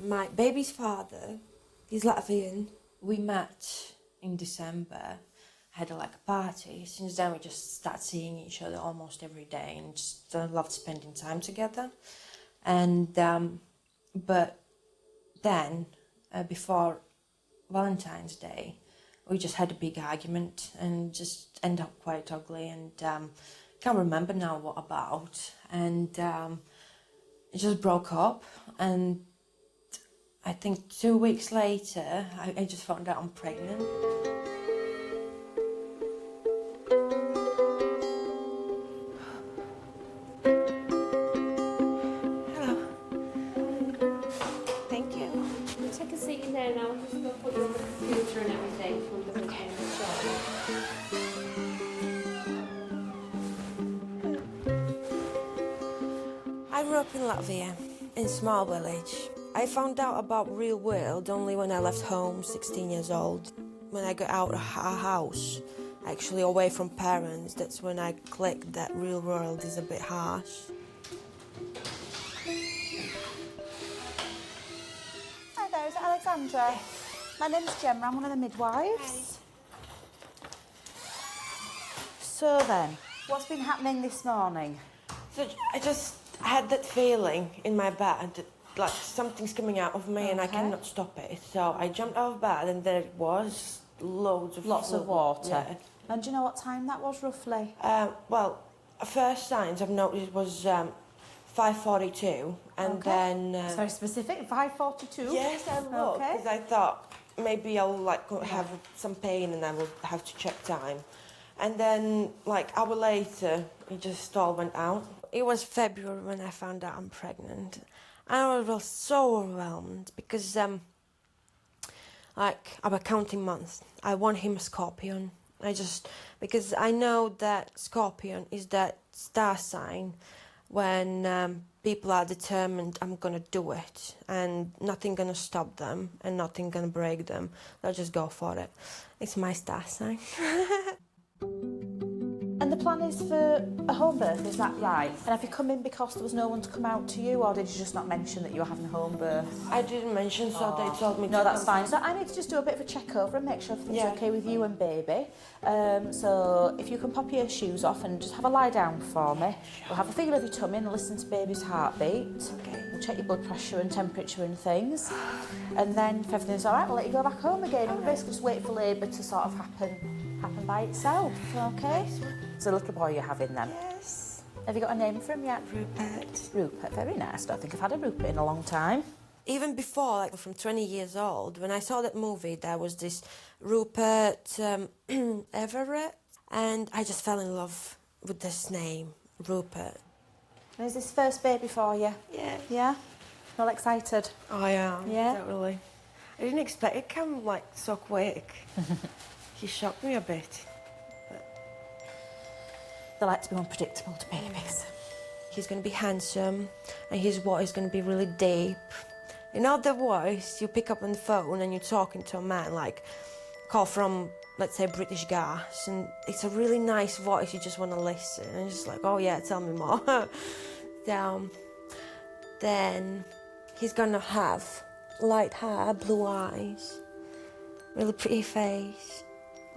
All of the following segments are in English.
My baby's father, he's Latvian. We met in December, had a party. Since then we just started seeing each other almost every day and just loved spending time together. And but then before Valentine's Day, we just had a big argument and just ended up quite ugly, and can't remember now what about, and it just broke up. And I think 2 weeks later I just found out I'm pregnant. Hello. Thank you. Take a seat in there now. I'm just going to put you on the computer and everything from the beginning. I grew up in Latvia, in a small village. I found out about real world only when I left home, 16 years old. When I got out of our house, actually away from parents, that's when I clicked that real world is a bit harsh. Hi there, is it Alexandra? My name's Gemma, I'm one of the midwives. So then, what's been happening this morning? So I had that feeling in my bed that like something's coming out of me and I cannot stop it. So I jumped out of bed and there was lots of water. Yeah. And do you know what time that was roughly? Well, first signs I've noticed was 5:42, and then It's very specific, 5:42. yes, I looked because I thought maybe I'll have some pain and I will have to check time. And then hour later, it just all went out. It was February when I found out I'm pregnant. And I was so overwhelmed because I was counting months. I want him a Scorpion. Because I know that Scorpion is that star sign when people are determined I'm gonna do it and nothing gonna stop them and nothing gonna break them. They'll just go for it. It's my star sign. And the plan is for a home birth, is that right? And have you come in because there was no one to come out to you, or did you just not mention that you were having a home birth? I didn't mention, so they told me to. No, that's fine. So I need to just do a bit of a check over and make sure everything's okay with you and baby. So if you can pop your shoes off and just have a lie down for me. We'll have a feel of your tummy and listen to baby's heartbeat. Okay. We'll check your blood pressure and temperature and things. And then if everything's all right, we'll let you go back home again. And we'll basically just wait for labour to sort of happen by itself, okay? It's a little boy you're having then? Yes. Have you got a name for him yet? Rupert. Rupert, very nice. I don't think I've had a Rupert in a long time. Even before, from 20 years old, when I saw that movie, there was this Rupert Everett, and I just fell in love with this name, Rupert. And is this first baby for you? Yeah. Yeah? All excited? Oh, yeah. Yeah? Totally. I didn't expect it come, so quick. He shocked me a bit. They like to be unpredictable to babies. He's going to be handsome, and his voice is going to be really deep. You know the voice you pick up on the phone and you're talking to a man, call from, let's say, British Gas, and it's a really nice voice, you just want to listen, and just oh yeah, tell me more. Then he's going to have light hair, blue eyes, really pretty face.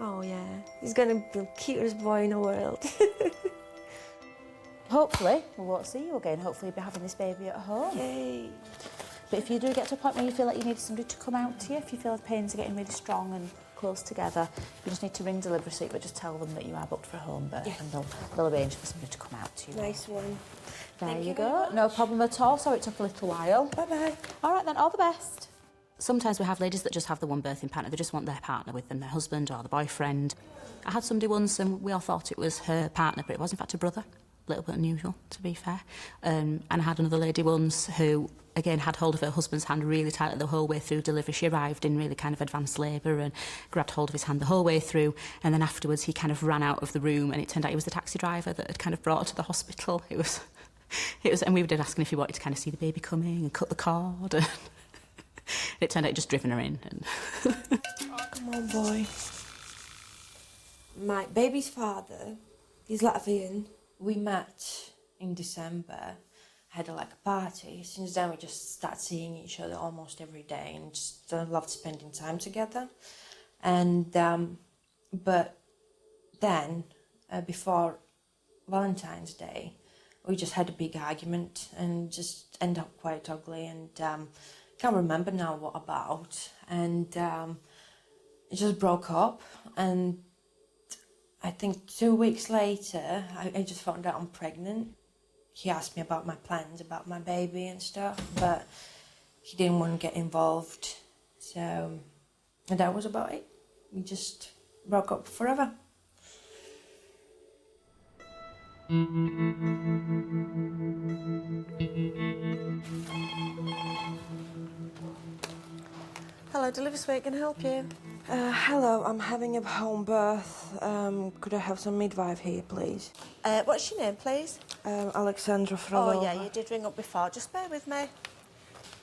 Oh yeah, he's going to be the cutest boy in the world. Hopefully, we won't see you again. Hopefully you'll be having this baby at home. Yay. But if you do get to a point where you feel like you need somebody to come out to you, if you feel the pains are getting really strong and close together, you just need to ring delivery seat, but just tell them that you are booked for a home birth, and they'll arrange for somebody to come out to you. Nice one. There you go. No problem at all. Sorry it took a little while. Bye-bye. All right then, all the best. Sometimes we have ladies that just have the one birthing partner. They just want their partner with them, their husband or the boyfriend. I had somebody once and we all thought it was her partner, but it was in fact a brother. A little bit unusual, to be fair. And I had another lady once who, again, had hold of her husband's hand really tightly the whole way through delivery. She arrived in really kind of advanced labour and grabbed hold of his hand the whole way through. And then afterwards, he kind of ran out of the room, and it turned out he was the taxi driver that had kind of brought her to the hospital. It was, and we did asking if he wanted to kind of see the baby coming and cut the cord. And it turned out he'd just driven her in. And Come on, boy. My baby's father, he's Latvian. We met in December, had like a party. Since then we just started seeing each other almost every day and just loved spending time together. And but then before Valentine's Day, we just had a big argument and just ended up quite ugly, and can't remember now what about, and it just broke up. And I think 2 weeks later I just found out I'm pregnant. He asked me about my plans about my baby and stuff, but he didn't want to get involved, so and that was about it. We just broke up forever. Hello, Delivery Suite, can I help you? Hello, I'm having a home birth. Could I have some midwife here, please? What's your name, please? Alexandra Frolova. Oh, yeah, you did ring up before. Just bear with me.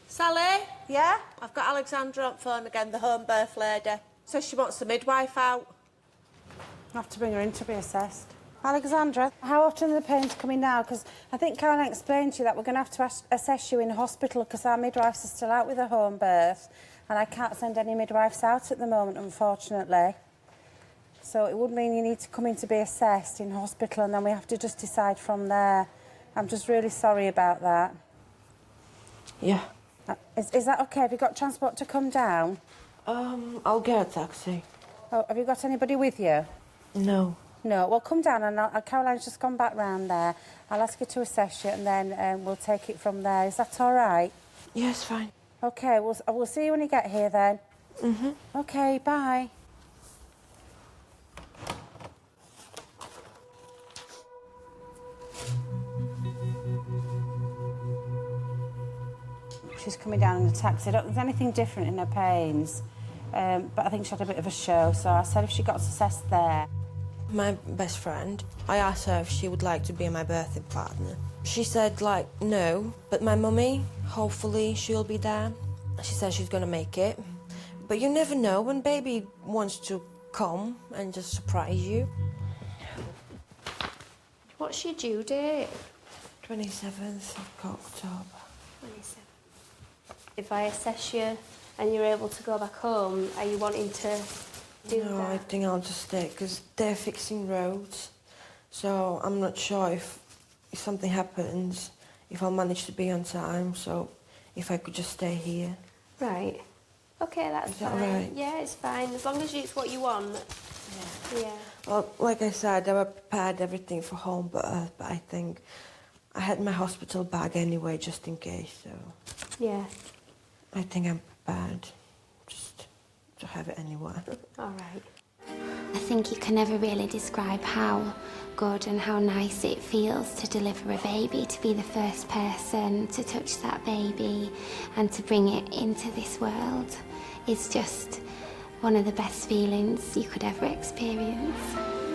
Sally? Yeah? I've got Alexandra on phone again, the home birth lady. Says she wants the midwife out. I have to bring her in to be assessed. Alexandra, how often are the pains coming now? Because I think Caroline explained to you that we're going to have to assess you in hospital because our midwives are still out with a home birth and I can't send any midwives out at the moment, unfortunately. So it would mean you need to come in to be assessed in hospital and then we have to just decide from there. I'm just really sorry about that. Yeah. Is that OK? Have you got transport to come down? I'll get a taxi. Oh, have you got anybody with you? No. No, well, come down and Caroline's just gone back round there. I'll ask her to assess you and then we'll take it from there. Is that all right? Yes, fine. OK, we'll see you when you get here then. OK, bye. She's coming down in a taxi. I don't think there's anything different in her pains. But I think she had a bit of a show, so I said if she got assessed there. My best friend, I asked her if she would like to be my birthing partner. She said, like, no, but my mummy, hopefully she'll be there. She said she's gonna make it. But you never know when baby wants to come and just surprise you. What's your due date? 27th of October. 27. If I assess you and you're able to go back home, are you wanting to do No, I that? think I'll just stay, because they're fixing roads. So I'm not sure if something happens, if I'll manage to be on time, so if I could just stay here. Right. Okay, that's Is that fine. right? Yeah, it's fine. As long as it's what you want. Yeah. Well, like I said, I prepared everything for home birth, but I think I had my hospital bag anyway, just in case, so Yeah. I think I'm prepared just to have it anywhere. All right. I think you can never really describe how good and how nice it feels to deliver a baby, to be the first person to touch that baby and to bring it into this world. It's just one of the best feelings you could ever experience.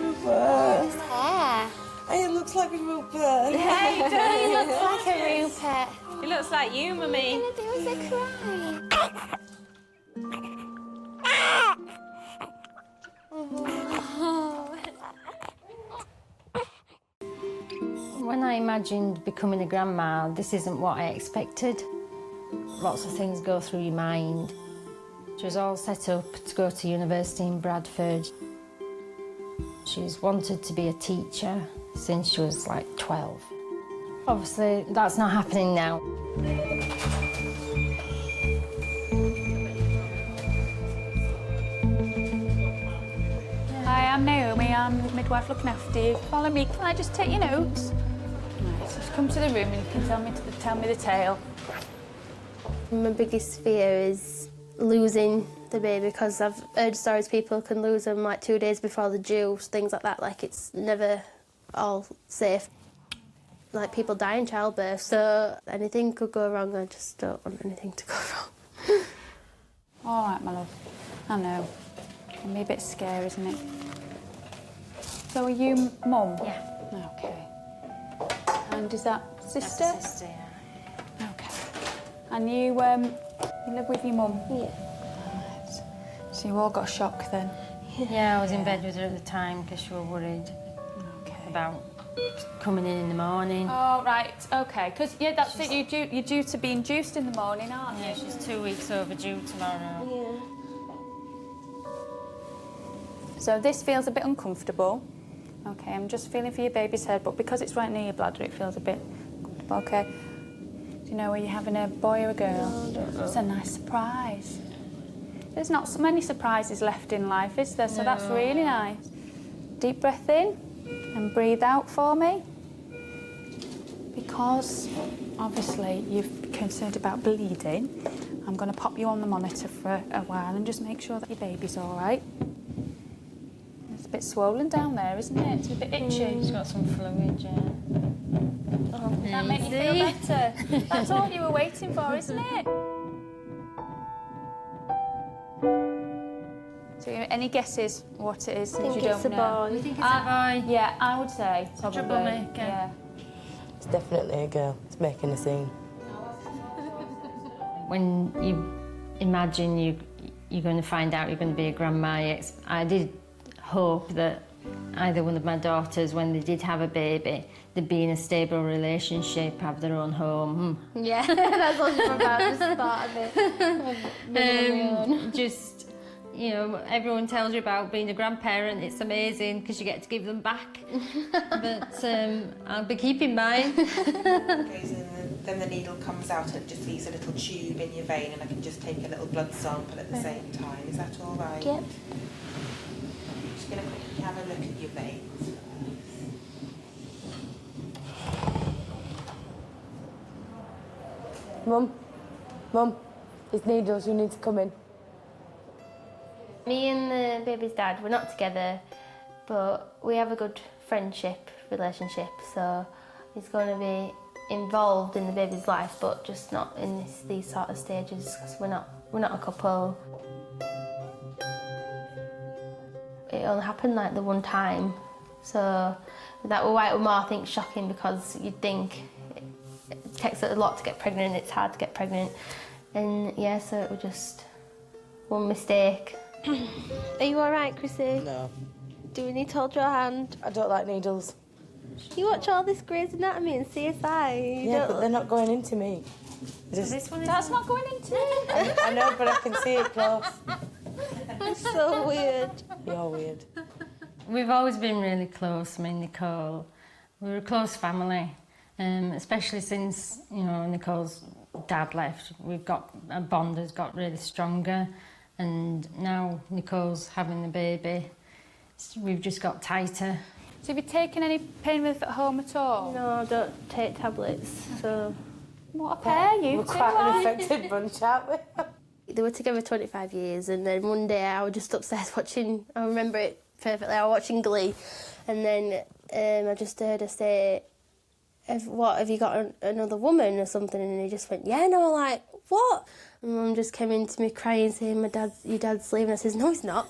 Rupert! His hair. It looks like a Rupert. He looks like a Rupert. It looks like you, Mummy. What are you gonna do is a cry. When I imagined becoming a grandma, this isn't what I expected. Lots of things go through your mind. She was all set up to go to university in Bradford. She's wanted to be a teacher since she was like 12. Obviously, that's not happening now. Hi, I'm Naomi. I'm the midwife looking after you. Follow me. Can I just take your notes? Right, so just come to the room and you can tell me the tale. My biggest fear is losing the baby, because I've heard stories people can lose them like 2 days before they're due, things like that. Like, it's never all safe. Like, people die in childbirth, so anything could go wrong. I just don't want anything to go wrong. All right, my love. I know. It can be a bit scary, isn't it? So are you mum? Yeah. Okay. And is that sister? That's a sister, yeah. Okay. And you live with your mum? Yeah. Right. So you all got shocked then? Yeah, I was in bed with her at the time because you were worried Okay. about coming in the morning. Oh, right, OK. Because, yeah, that's it. You're due to be induced in the morning, aren't you? Yeah, she's 2 weeks overdue tomorrow. Yeah. So this feels a bit uncomfortable. OK, I'm just feeling for your baby's head, but because it's right near your bladder, it feels a bit uncomfortable. OK. Do you know, are you having a boy or a girl? No, I don't know. It's a nice surprise. There's not so many surprises left in life, is there? So that's really nice. Deep breath in and breathe out for me. Because, obviously, you're concerned about bleeding, I'm going to pop you on the monitor for a while and just make sure that your baby's all right. It's a bit swollen down there, isn't it? It's a bit itchy. She's got some fluid, yeah. Does that make you feel better? That's all you were waiting for, isn't it? So, any guesses what it is? I think you it's don't a know? boy. You think it's a boy? Yeah, I would say probably. troublemaker. Yeah. It's definitely a girl. It's making a scene. When you imagine you're going to find out you're going to be a grandma, I did hope that either one of my daughters, when they did have a baby, they'd be in a stable relationship, have their own home. Yeah, that's what I'm about to start of it. Just, you know, everyone tells you about being a grandparent. It's amazing because you get to give them back. But I'll be keeping mine. Then the needle comes out and just leaves a little tube in your vein, and I can just take a little blood sample at the same time. Is that all right? Yep. Just going to quickly have a look at your veins. Mum, it's needles, you need to come in. Me and the baby's dad, we're not together, but we have a good friendship, relationship, so he's going to be involved in the baby's life, but just not in these sort of stages, because we're not a couple. It only happened like the one time, so that was why it was more, I think, shocking, because you'd think it takes a lot to get pregnant, it's hard to get pregnant, and yeah, so it was just one mistake. Are you all right, Chrissy? No. Do we need to hold your hand? I don't like needles. You watch all this Grey's Anatomy and CSI. Yeah, but they're not going into me. This one That's not going into me. I know, but I can see it close. It's so weird. You're weird. We've always been really close, me and Nicole. We're a close family, especially since, you know, Nicole's dad left. Our bond has got really stronger, and now Nicole's having the baby. We've just got tighter. So have you taken any pain relief at home at all? No, I don't take tablets, so... What a pair you We're two quite are. an affected bunch, aren't we? They were together 25 years, and then one day I was just upstairs watching, I remember it perfectly, I was watching Glee, and then I just heard her say, have you got another woman or something? And he just went, yeah, no, like, what? And Mum just came in to me crying, saying, your dad's leaving. I says, no, he's not.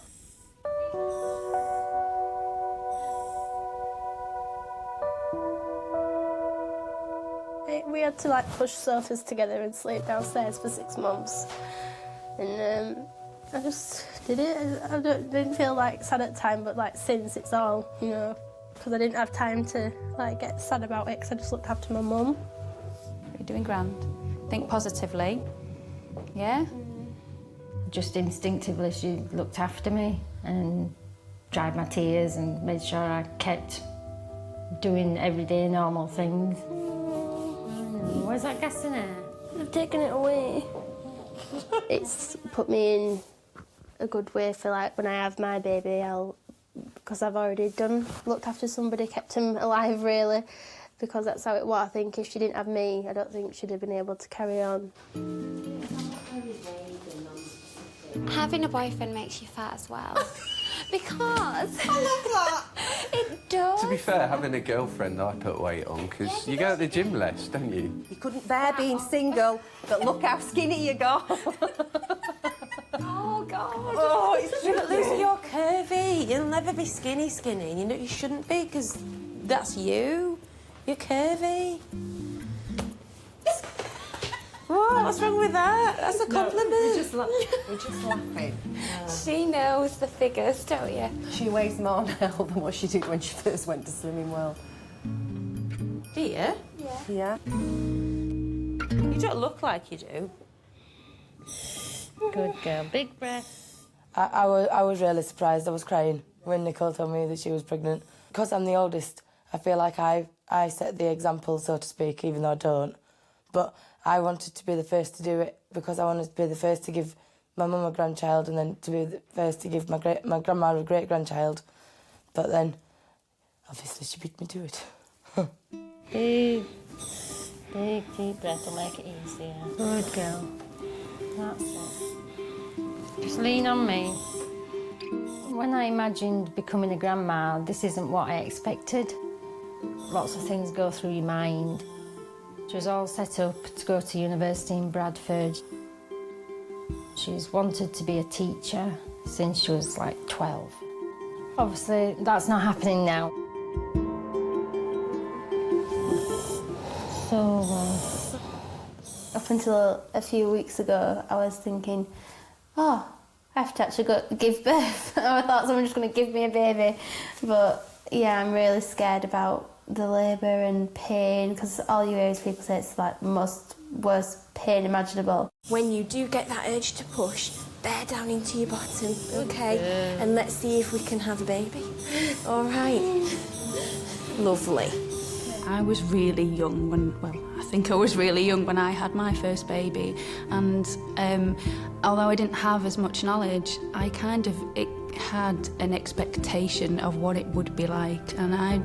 We had to like push sofas together and sleep downstairs for 6 months, and I just did it. I didn't feel like sad at the time, but like since it's all, you know, because I didn't have time to like get sad about it because I just looked after my mum. You're doing grand. Think positively. Yeah? Just instinctively, she looked after me and dried my tears and made sure I kept doing everyday normal things. Where's that gas in it? I've taken it away. It's put me in a good way for like when I have my baby, because I've already looked after somebody, kept him alive really, because that's how it was. I think if she didn't have me, I don't think she'd have been able to carry on. Having a boyfriend makes you fat as well. Because... I love that. It does. To be fair, having a girlfriend, I put weight on, because you go to the gym less, don't you? You couldn't bear being single, but look how skinny you got. Oh, God. Oh, it's But Lucy, you're curvy. You'll never be skinny. You know you shouldn't be, because that's you. You're curvy. What? What's wrong with that? That's a compliment. We're just laughing. She knows the figures, don't you? She weighs more now than what she did when she first went to Slimming World. Do you? Yeah. You don't look like you do. Good girl. Big breath. I was really surprised. I was crying when Nicole told me that she was pregnant. Because I'm the oldest, I feel like I set the example, so to speak, even though I don't. But I wanted to be the first to do it because I wanted to be the first to give my mum a grandchild and then to be the first to give my grandma a great-grandchild. But then, obviously, she beat me to it. Big deep breath will make it easier. Good girl. That's it. Just lean on me. When I imagined becoming a grandma, this isn't what I expected. Lots of things go through your mind. She was all set up to go to university in Bradford. She's wanted to be a teacher since she was like 12. Obviously, that's not happening now. So, Up until a few weeks ago, I was thinking, oh, I have to actually go give birth. I thought someone was just going to give me a baby. But yeah, I'm really scared about the labour and pain, because all you hear is people say it's like the most worst pain imaginable. When you do get that urge to push, bear down into your bottom, okay? And let's see if we can have a baby. All right. Lovely. I was really young I think I was really young when I had my first baby, and although I didn't have as much knowledge, I had an expectation of what it would be like, and I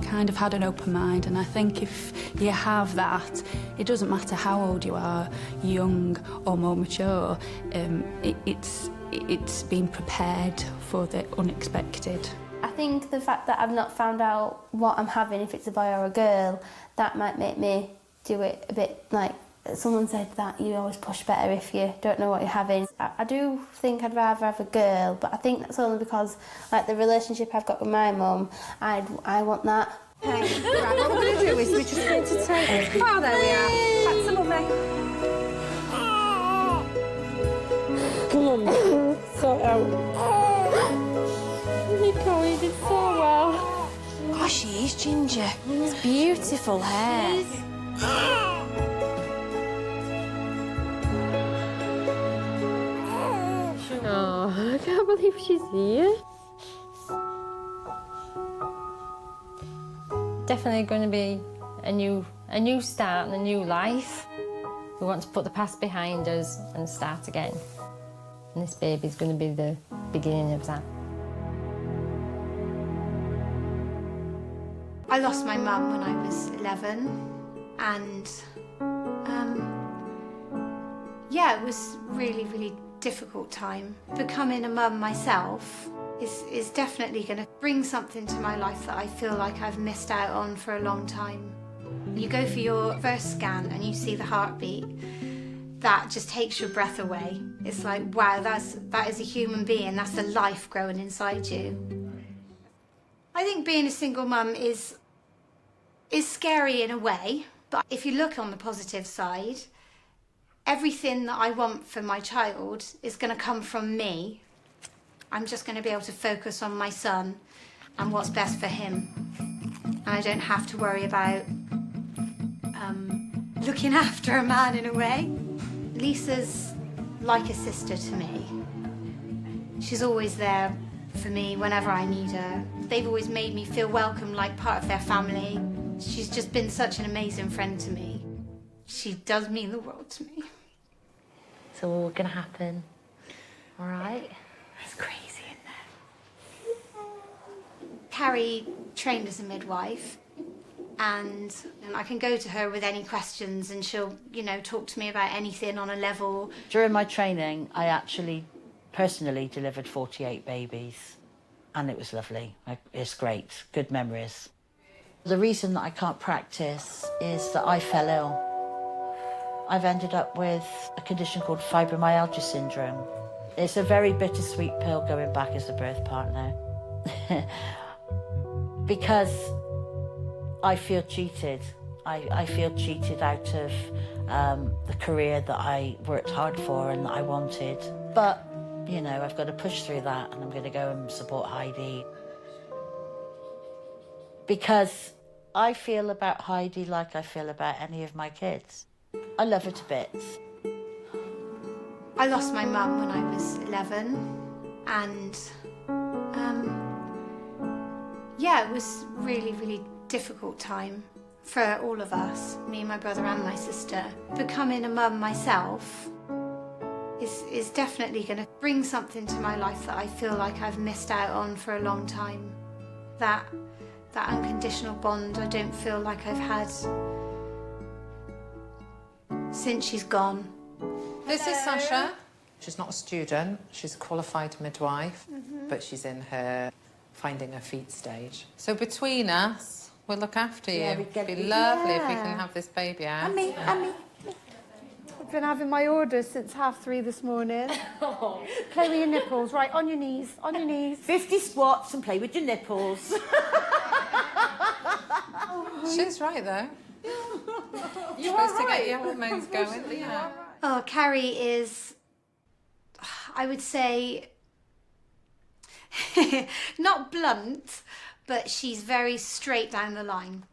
kind of had an open mind, and I think if you have that, it doesn't matter how old you are, young or more mature, it's being prepared for the unexpected. I think the fact that I've not found out what I'm having, if it's a boy or a girl, that might make me do it a bit like, someone said that you always push better if you don't know what you're having. I do think I'd rather have a girl, but I think that's only because, like, the relationship I've got with my mum, I want that. Hey, right, what we're going to do is we're just going to take... Oh, there we are. That's the mummy. come on, sort out. Nicole, you did so well. Gosh, she is Ginger. It's beautiful hair. Oh, I can't believe she's here. Definitely going to be a new start and a new life. We want to put the past behind us and start again. And this baby's going to be the beginning of that. I lost my mum when I was 11, and yeah, it was really, really difficult time. Becoming a mum myself is definitely going to bring something to my life that I feel like I've missed out on for a long time. You go for your first scan and you see the heartbeat, that just takes your breath away. It's like, wow, that is a human being, that's a life growing inside you. I think being a single mum is scary in a way, but if you look on the positive side, everything that I want for my child is going to come from me. I'm just going to be able to focus on my son and what's best for him. And I don't have to worry about looking after a man in a way. Lisa's like a sister to me. She's always there for me whenever I need her. They've always made me feel welcome, like part of their family. She's just been such an amazing friend to me. She does mean the world to me. It's all going to happen, all right? It's crazy, isn't it? Carrie trained as a midwife, and I can go to her with any questions and she'll, talk to me about anything on a level. During my training, I actually personally delivered 48 babies, and it was lovely. It's great, good memories. The reason that I can't practice is that I fell ill. I've ended up with a condition called fibromyalgia syndrome. It's a very bittersweet pill going back as a birth partner. Because I feel cheated. I feel cheated out of the career that I worked hard for and that I wanted. But, I've got to push through that, and I'm going to go and support Heidi. Because I feel about Heidi like I feel about any of my kids. I love her to bits. I lost my mum when I was 11, and yeah, it was really, really difficult time for all of us, me and my brother and my sister. Becoming a mum myself is definitely going to bring something to my life that I feel like I've missed out on for a long time. That unconditional bond I don't feel like I've had since she's gone. This is Sasha. She's not a student, she's a qualified midwife, but she's in her finding her feet stage. So between us, we'll look after you. It'd be lovely if we can have this baby out. And me. I've been having my orders since 3:30 this morning. Play with your nipples, right, on your knees, 50 squats and play with your nipples. She's right, though. You're supposed to get your hormones going. Yeah. Oh, Carrie is, I would say, not blunt, but she's very straight down the line.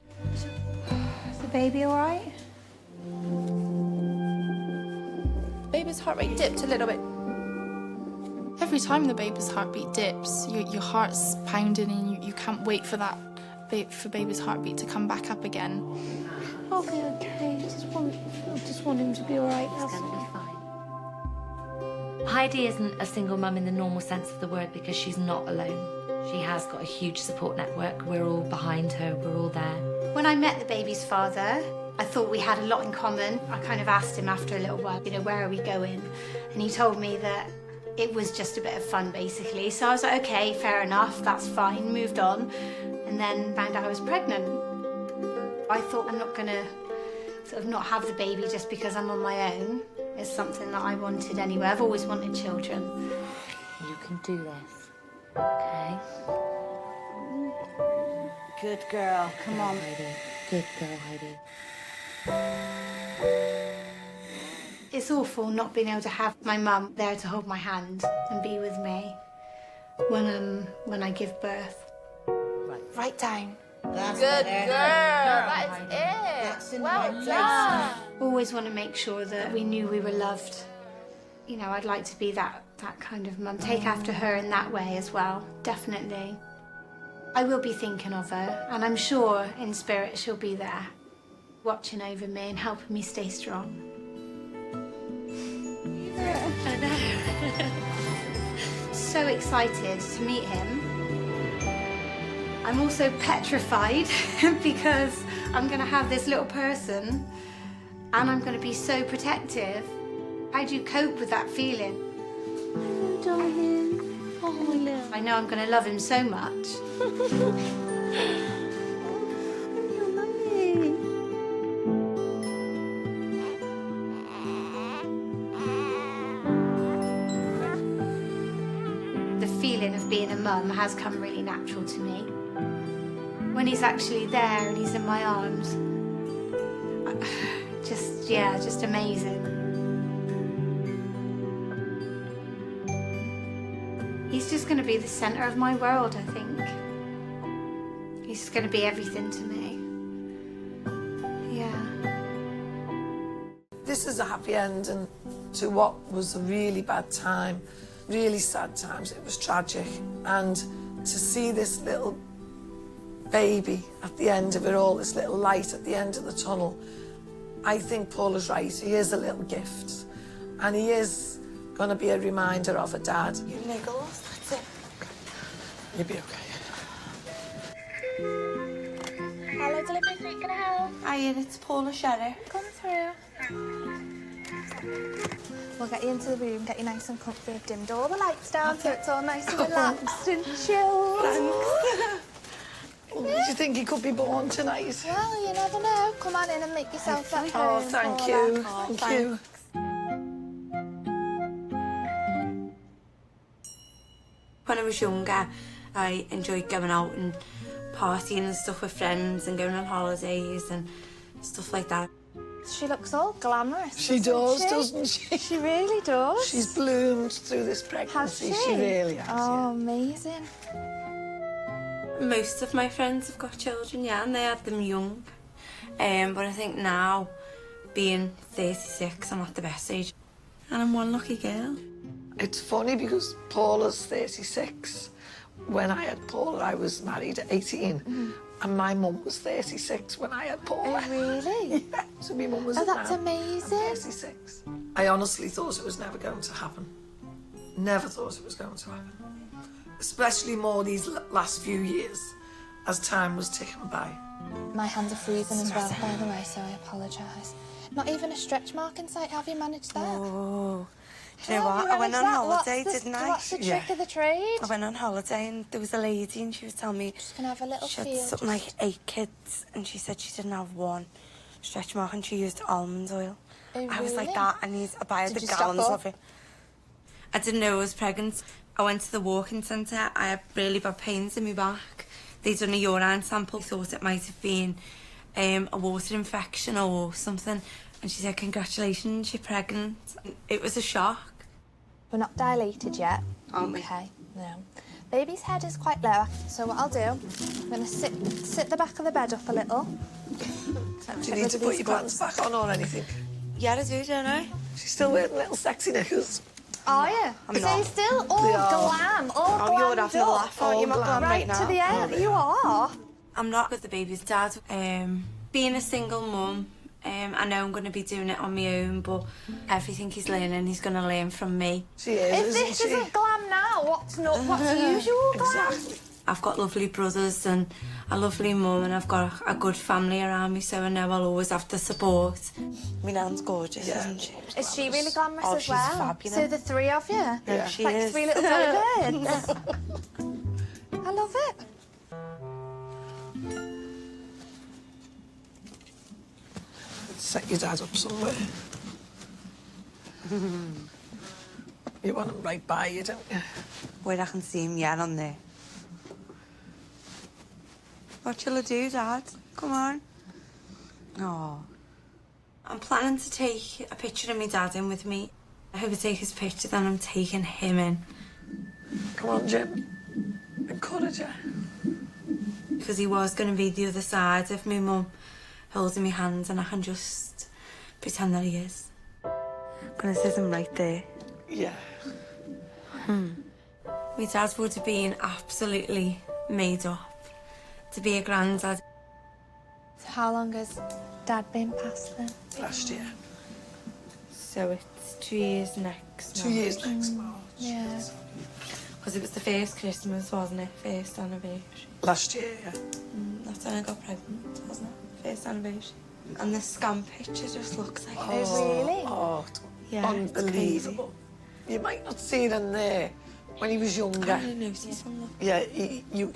Is the baby all right? Baby's heart rate dipped a little bit. Every time the baby's heartbeat dips, your heart's pounding and you can't wait for that, for baby's heartbeat to come back up again. I'll be okay. I just want him to be all right. It's going to be fine. Heidi isn't a single mum in the normal sense of the word because she's not alone. She has got a huge support network. We're all behind her. We're all there. When I met the baby's father, I thought we had a lot in common. I kind of asked him after a little while, where are we going? And he told me that it was just a bit of fun, basically. So I was like, okay, fair enough, that's fine, moved on. And then found out I was pregnant. I thought I'm not gonna sort of not have the baby just because I'm on my own. It's something that I wanted anyway. I've always wanted children. You can do this, okay? Good girl, come on. Heidi. Good girl, Heidi. It's awful not being able to have my mum there to hold my hand and be with me when I give birth. Right down. That's Good it. girl. That is it. That's in Well the right done. Always want to make sure that we knew we were loved. I'd like to be that kind of mum. Take after her in that way as well, definitely. I will be thinking of her, and I'm sure in spirit she'll be there, watching over me and helping me stay strong. I know. So excited to meet him. I'm also petrified because I'm going to have this little person and I'm going to be so protective. How do you cope with that feeling? Oh, darling. Oh, my love. I know I'm going to love him so much. Your mummy. The feeling of being a mum has come really natural to me. When he's actually there and he's in my arms, just amazing. He's just going to be the centre of my world, I think. He's just going to be everything to me. Yeah. This is a happy ending to what was a really bad time, really sad times. It was tragic. And to see this little baby at the end of it all, this little light at the end of the tunnel, I think Paula's right. He is a little gift. And he is going to be a reminder of a dad. You niggles, that's it. You'll be okay. Hello, delivery crew, can I help? Hi, it's Paula Sherry. Come through. We'll get you into the room, get you nice and comfy. I've dimmed all the lights down so it's all nice and relaxed and chilled. Thanks. Oh, do you think he could be born tonight? Well, you never know. Come on in and make yourself at home. Oh, thank you. Thank you. When I was younger, I enjoyed going out and partying and stuff with friends and going on holidays and stuff like that. She looks all glamorous. She does, doesn't she? She really does. She's bloomed through this pregnancy. Has She really has. Oh, amazing. Most of my friends have got children, yeah, and they had them young. But I think now, being 36, I'm at the best age. And I'm one lucky girl. It's funny because Paula's 36. When I had Paula, I was married at 18. And my mum was 36 when I had Paula. Oh, really? Yeah. So my mum was that's amazing. 36. I honestly thought it was never going to happen. Never thought it was going to happen. Especially more these last few years, as time was ticking by. My hands are freezing as well, by the way, so I apologise. Not even a stretch mark in sight. Have you managed that? Oh, do you know what? I went on holiday, didn't I? What's the trick of the trade? I went on holiday and there was a lady and she was telling me Just gonna have a little she had feel. something like 8 kids and she said she didn't have one stretch mark and she used almond oil. Oh, I was like really? that, I need a buy Did the you gallons stock of it. I didn't know I was pregnant. I went to the walk-in centre. I had really bad pains in my back. They'd done a urine sample. They thought it might have been a water infection or something. And she said, congratulations, you're pregnant. It was a shock. We're not dilated yet. Aren't we? Okay, no. Baby's head is quite low, so what I'll do, I'm going to sit the back of the bed up a little. Do you need to put your pants back on or anything? Yeah, I do, don't I? She's still wearing little sexy knickers. Are you? I'm So not. you're still all They are. glam, all Oh, glammed you're having a up. laugh, aren't you? All Not glam glam. right now. To the end, you are. I'm not with the baby's dad. Being a single mum, I know I'm going to be doing it on my own, but everything he's learning, he's going to learn from me. She is, If isn't this she? isn't glam now, what's usual glam? Exactly. I've got lovely brothers and a lovely mum, and I've got a good family around me, so I know I'll always have the support. My nan's gorgeous, isn't she? Is she really glamorous Oh, as she's well? fabulous. So the three of you? Yeah, she like is. 3 little dolly birds? I love it. Set your dad up somewhere. You want him right by you, don't you? Where I can see him, yeah, on there. What shall I do, Dad? Come on. Oh. I'm planning to take a picture of my dad in with me. I hope I take his picture, then I'm taking him in. Come on, Jim. Encourage her. Because he was going to be the other side of my mum holding my hand, and I can just pretend that he is. I'm going to sit him right there. Yeah. My dad would have been absolutely made up to be a granddad. So how long has Dad been past then? Last year. So it's 2 years next 2 years next March. Yeah. Because it was the first Christmas, wasn't it? First anniversary. Last year, yeah. That's when I got pregnant, wasn't it? First anniversary. And the scan picture just looks like Oh, really? Oh, Yeah, unbelievable. You might not see it in there when he was younger. I really noticed him. Look. Yeah,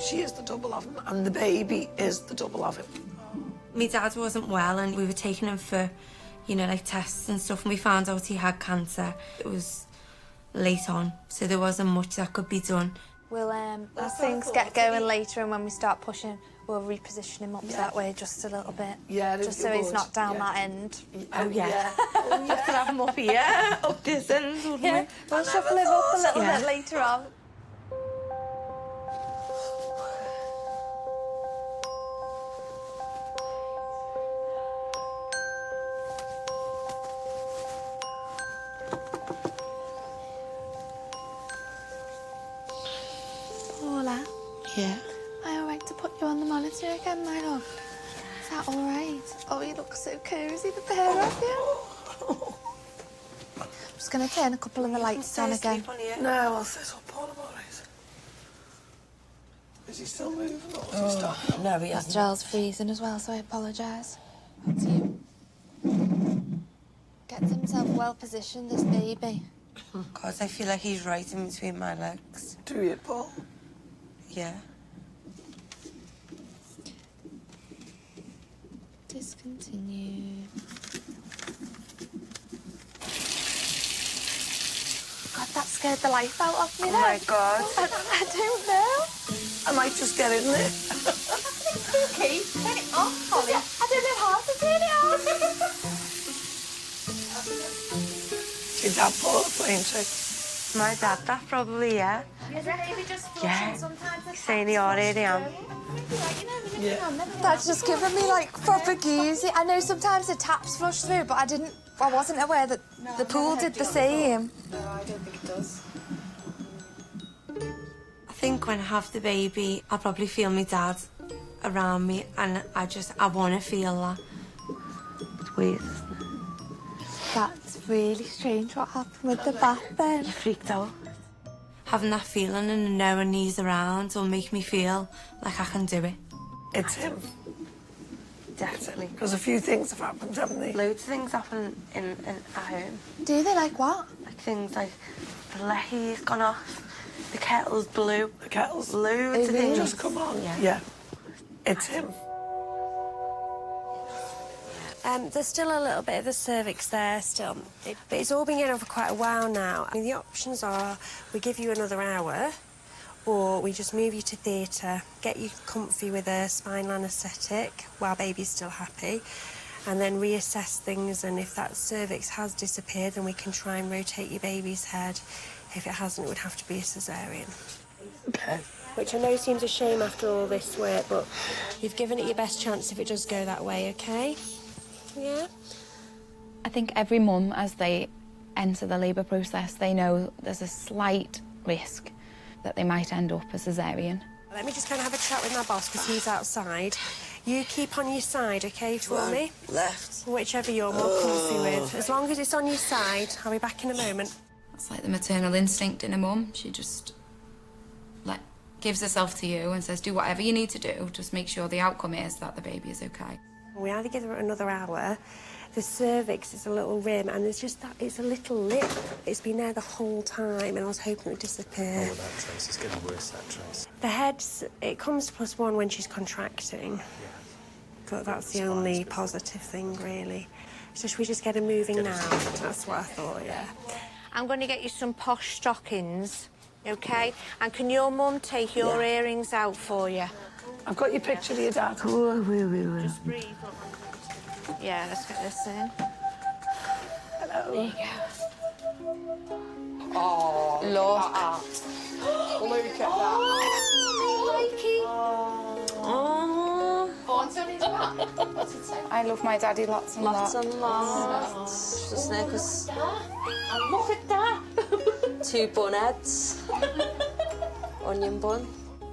she is the double of him, and the baby is the double of him. My dad wasn't well, and we were taking him for, you know, like tests and stuff, and we found out he had cancer. It was late on, so there wasn't much that could be done. We'll, as things get going later and when we start pushing, we'll reposition him up that way just a little bit. Yeah, just so he's not down that end. Oh, yeah. We have to have him up here, up this end, wouldn't we? We'll shuffle him up a little Yeah. bit later on. Paula, Yeah. am I alright to put you on the monitor again, my love? Is that alright? Oh, you look so cosy, the pair of you. I'm just going to turn a couple of the lights on again. No, I'll sit up all about it. Is he still moving or is he stopping? No, he That gel's freezing as well, so I apologise. That's you. Gets himself well positioned, this baby. God, I feel like he's right in between my legs. Do you, Paul? Yeah. Discontinue. God, that scared the life out of me. Oh my God. I don't know. I might just get in there. Okay, turn it off, Holly. I don't know how to turn it off. Your dad, Paul, playing trick. My dad, that probably, yeah. Yeah. Saying they are, here they are. That's just given me like proper geezy. I know sometimes the taps flush through, but I wasn't aware that the pool did the same. No, I don't think it does. I think when I have the baby, I'll probably feel my dad around me, and I want to feel that. It's weird. That's really strange what happened with the back then. You freaked out. Having that feeling and knowing he's around will make me feel like I can do it. It's him. Definitely. Because a few things have happened, haven't they? Loads of things happen at home. Do they? Like what? Like things like the leahy's gone off, the kettle's blue. The kettle's loads of things. Just come on. Yeah. It's him. There's still a little bit of the cervix there still, but it's all been going on for quite a while now. I mean, the options are we give you another hour, or we just move you to theatre, get you comfy with a spinal anaesthetic while baby's still happy, and then reassess things, and if that cervix has disappeared, then we can try and rotate your baby's head. If it hasn't, it would have to be a caesarean. Okay. Which I know seems a shame after all this work, but you've given it your best chance if it does go that way, OK? Yeah? I think every mum, as they enter the labour process, they know there's a slight risk that they might end up a caesarean. Let me just kind of have a chat with my boss, because he's outside. You keep on your side, OK, for me? Left. Whichever you're more comfy with. As long as it's on your side, I'll be back in a moment. It's like the maternal instinct in a mum. She just, gives herself to you and says, do whatever you need to do. Just make sure the outcome is that the baby is OK. We either give her another hour, the cervix is a little rim, and there's just that, it's a little lip. It's been there the whole time, and I was hoping it would disappear. Oh, that trace is getting worse, that trace. The head's, it comes to +1 when she's contracting. Yeah. But that's the only positive thing, really. So should we just get her moving now? That's what I thought, yeah. I'm going to get you some posh stockings, OK? And can your mum take your earrings out for you? I've got your picture of your dad. Just breathe. Yeah, let's get this in. Hello. There you go. Oh, Look. Look at that. I love my daddy lots and lots. Lots and lots. Just there, because... Look at that! 2 bun heads. Onion bun.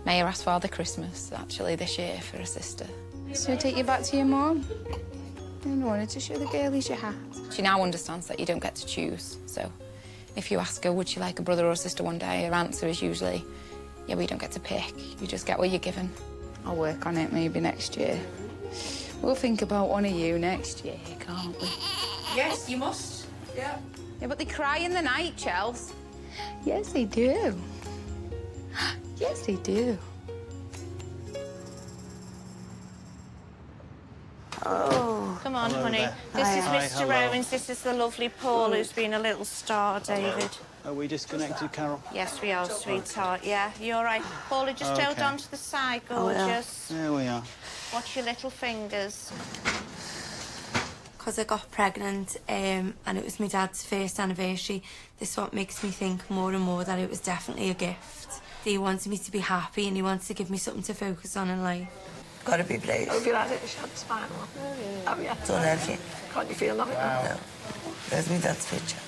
Maya asked Father Christmas, actually, this year for a sister. So I take you back to your mum? I wanted to show the girlies your hat. She now understands that you don't get to choose, so if you ask her, would she like a brother or a sister one day, her answer is usually, yeah, we don't get to pick. You just get what you're given. I'll work on it maybe next year. We'll think about one of you next year, can't we? Yes, you must. Yeah. Yeah, but they cry in the night, Chels. Yes, they do. Yes, they do. Oh. Come on, honey. there. This is Hi, Mr. hello. Rowans. This is the lovely Paul, who's been a little star, David. Are we disconnected, Carol? Yes, we are, sweetheart. Yeah, you're right. Paula, just hold Okay. on to the side, gorgeous. There we are. Watch your little fingers. Because I got pregnant and it was my dad's first anniversary, this is what makes me think more and more that it was definitely a gift. He wanted me to be happy and he wanted to give me something to focus on in life. Gotta be brave. Have you had it? She had the spinal. Have you? Don't have you? Can't you feel nothing? No. There's me dad's picture.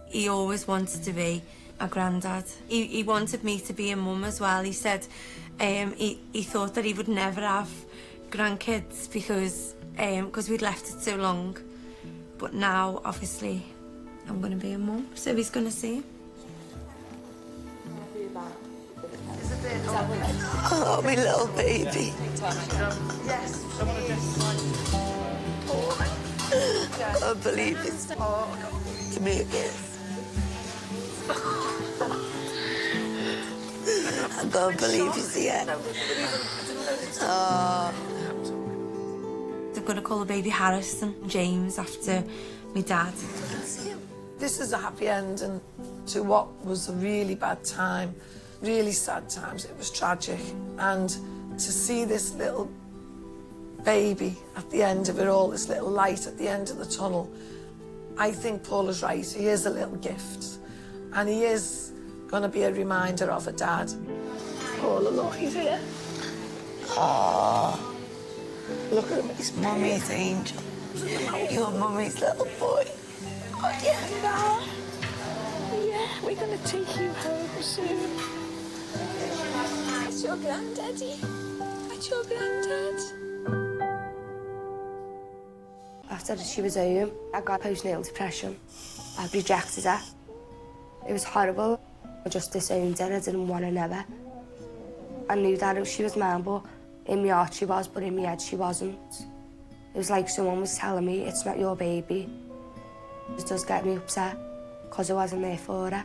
He always wanted to be a granddad. He wanted me to be a mum as well. He said he thought that he would never have grandkids because we'd left it so long. But now, obviously, I'm going to be a mum, so he's going to see him. Oh, my little baby. Yes. I can't believe it. Give me a kiss. I can't believe he's here. Oh. I'm going to call the baby Harrison James after my dad. This is a happy end and to what was a really bad time, really sad times. It was tragic. And to see this little baby at the end of it all, this little light at the end of the tunnel, I think Paula's right. He is a little gift. And he is going to be a reminder of a dad. Oh, look, he's here. Oh, look at him, he's Mummy's angel. You're Mummy's little boy. Oh, yeah. Yeah, we're going to take you home soon. It's your granddaddy. It's your granddad. After she was home, I got postnatal depression. I rejected her. It was horrible. I just disowned her. I didn't want her never. I knew that she was mine, but in my heart she was, but in my head she wasn't. It was like someone was telling me, it's not your baby. It does get me upset, because I wasn't there for her.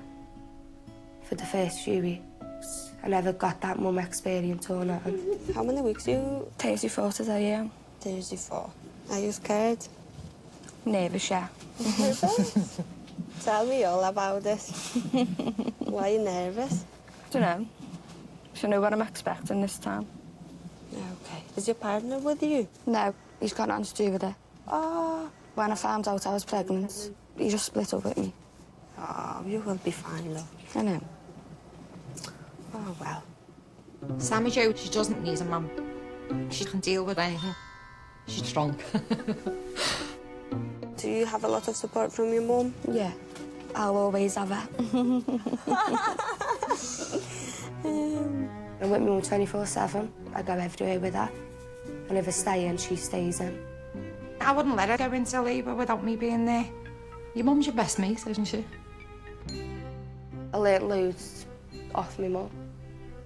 For the first few weeks, I never got that mum experience or nothing. How many weeks you? 34 today, yeah. 34. Are you scared? Nervous, yeah. Nervous? Tell me all about it. Why are you nervous? I don't know. I don't know what I'm expecting this time. Okay. Is your partner with you? No, he's got nothing to do with it. Oh. When I found out I was pregnant, he just split up with me. Oh, you will be fine, love. I know. Oh, well. Sammy Jo, she doesn't need a mum. She can deal with anything. She's strong. Do you have a lot of support from your mum? Yeah. I'll always have her. I'm with my mum 24/7. I go everywhere with her. And if I stay in, she stays in. I wouldn't let her go into labour without me being there. Your mum's your best mate, isn't she? I learnt loads off my mum.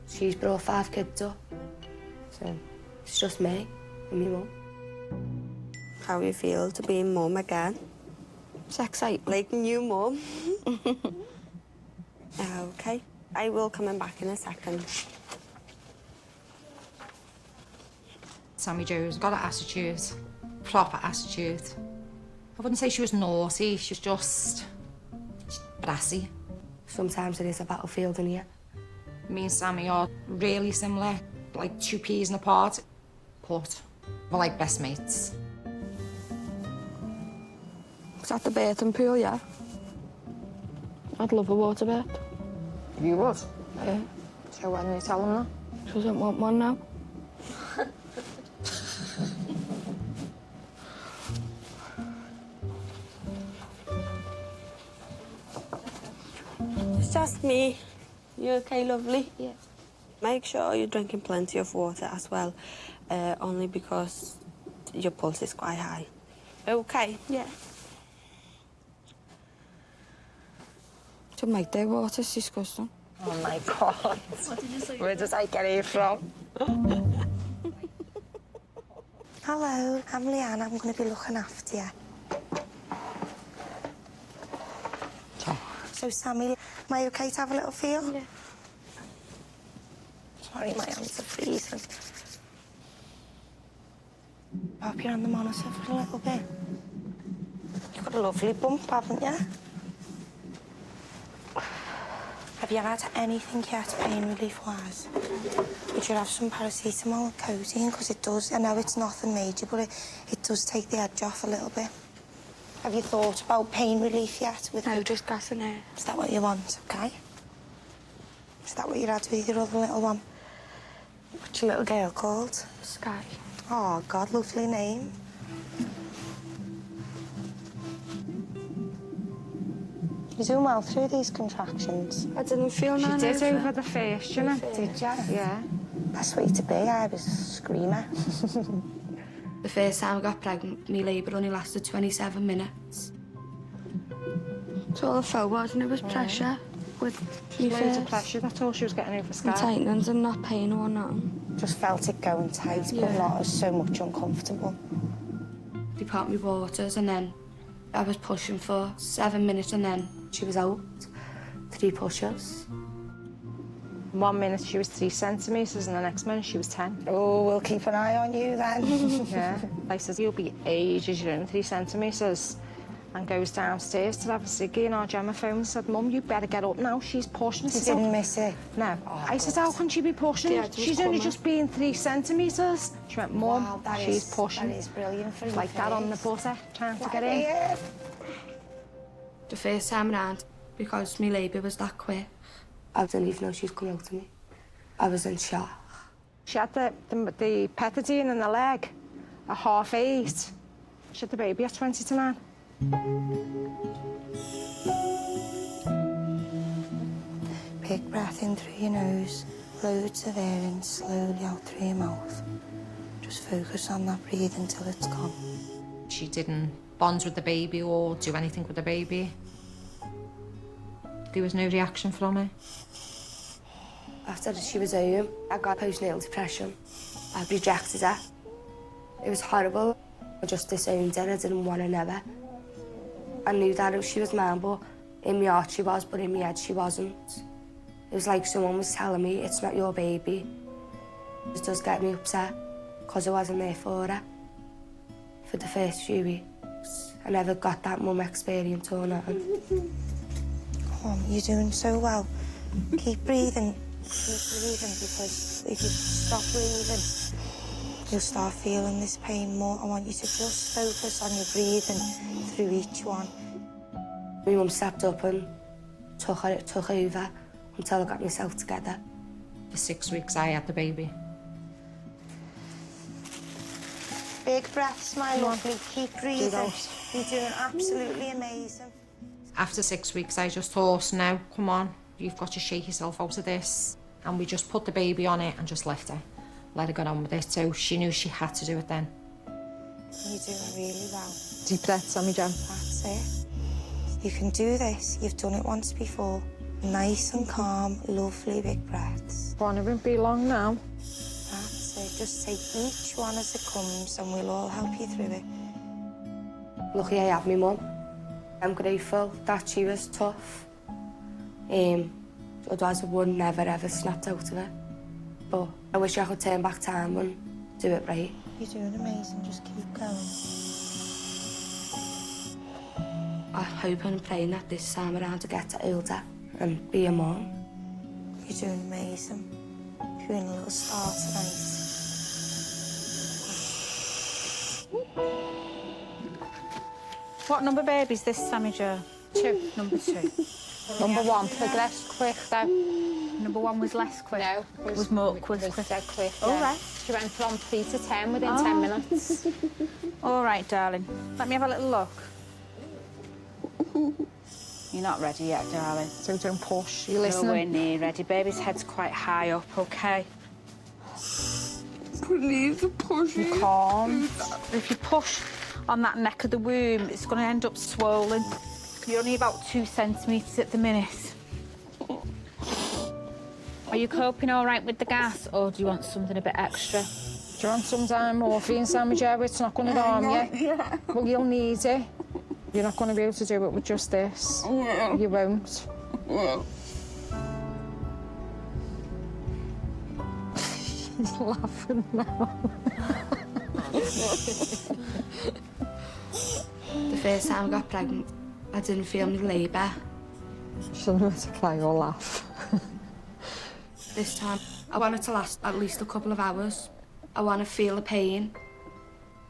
She's brought 5 kids up. So it's just me and my mum. How you feel to be mum again? It's exciting. Like new mum. Okay. I will come back in a second. Sammy Jo's got an attitude. Proper attitude. I wouldn't say she was naughty, she was just brassy. Sometimes it is a battlefield in here. Me and Sammy are really similar, like 2 peas in a pod, but we're like best mates. Is that the bathing pool, yeah? I'd love a water bath. You would? Yeah. So when you tell them that? She doesn't want one now. It's just me. You okay, lovely? Yeah. Make sure you're drinking plenty of water as well, only because your pulse is quite high. Okay? Yeah. Don't make their water, it's disgusting. Oh my God. Where did I get it from? Hello, I'm Leanne. I'm going to be looking after you. So, Sammy, am I okay to have a little feel? Yeah. Sorry, my hands are freezing. Pop you on the monitor for a little bit. You've got a lovely bump, haven't you? Have you had anything yet, pain relief-wise? You should have some paracetamol and codeine, because it does. I know it's nothing major, but it does take the edge off a little bit. Have you thought about pain relief yet? No, just gas and air. Is that what you want, okay? Is that what you had with your other little one? What's your little girl called? Sky. Oh, God, lovely name. You're doing well through these contractions. I didn't feel none. She did over the first, you know. Did you? Yeah. Best way to be. I was a screamer. The first time I got pregnant, my labour only lasted 27 minutes. So all I felt was, and it was pressure with me Loads of first. pressure, that's all she was getting over Sky. And tightenings and not pain or nothing. Just felt it going tight, but not as so much uncomfortable. They popped me waters and then I was pushing for 7 minutes and then she was out. 3 pushes. 1 minute she was 3 centimetres and the next minute she was 10. Oh, we'll keep an eye on you then. Yeah. I said, you'll be ages, you're in 3 centimetres. And goes downstairs to have a ciggy and our Gemma phone and said, Mum, you better get up now, she's pushing. You didn't miss it? No. I said, how can she be pushing? Yeah, She's only just being 3 centimetres. She went, Mum, Wow, she's pushing. That is brilliant for you. Like that on the butter, trying to get in. The first time round, because my labour was that quick, I didn't even know she'd come out to me. I was in shock. She had the petadine in the leg at 8:30. She had the baby at 20 to 9. Big breath in through your nose, loads of air in slowly out through your mouth. Just focus on that breathing till it's gone. She didn't bond with the baby or do anything with the baby. There was no reaction from her. After she was home, I got postnatal depression. I rejected her. It was horrible. I just disowned her. I didn't want to know her. I knew that she was mine, but in my heart she was, but in my head she wasn't. It was like someone was telling me, it's not your baby. It does get me upset, because I wasn't there for her. For the first few weeks, I never got that mum experience or nothing. Come on, you're doing so well. Keep breathing. Keep breathing, because if you stop breathing, you'll start feeling this pain more. I want you to just focus on your breathing through each one. My mum stepped up and took over until I got myself together. For 6 weeks, I had the baby. Big breaths, my lovely. Keep breathing. You're doing absolutely amazing. After 6 weeks, I just thought, now, come on, you've got to shake yourself out of this. And we just put the baby on it and just left her. Let her get on with it. So she knew she had to do it then. You're doing really well. Deep breath, Sammy Jam. That's it. You can do this. You've done it once before. Nice and calm, lovely big breaths. Go on, it won't be long now. That's it. Just take each one as it comes and we'll all help you through it. Lucky I had my mum. I'm grateful that she was tough. Otherwise I would never ever snapped out of it. But I wish I could turn back time and do it right. You're doing amazing, just keep going. I hope and praying that this time around I get to older and be a mum. You're doing amazing. You're doing a little star tonight. What number baby is this, Sammy Jo? 2. Number 2. Number 1 progressed quick, though. Number 1 was less quick. No, was more quick. Dead quick. All Yeah. right. She went from 3 to 10 within 10 minutes. All right, darling. Let me have a little look. You're not ready yet, darling. So don't push. You listening? Nowhere near ready. Baby's head's quite high up, OK? Please push You can't. If you push on that neck of the womb, it's going to end up swollen. You're only about 2 centimetres at the minute. Are you coping all right with the gas, or do you want something a bit extra? Do you want some morphine, Sammy Jo? It's not going to harm you. Yeah. Well, you'll need it. You're not going to be able to do it with just this. Yeah. You won't. Yeah. He's laughing now. The first time I got pregnant, I didn't feel my labour. She doesn't know to cry or laugh. This time, I want it to last at least a couple of hours. I want to feel the pain.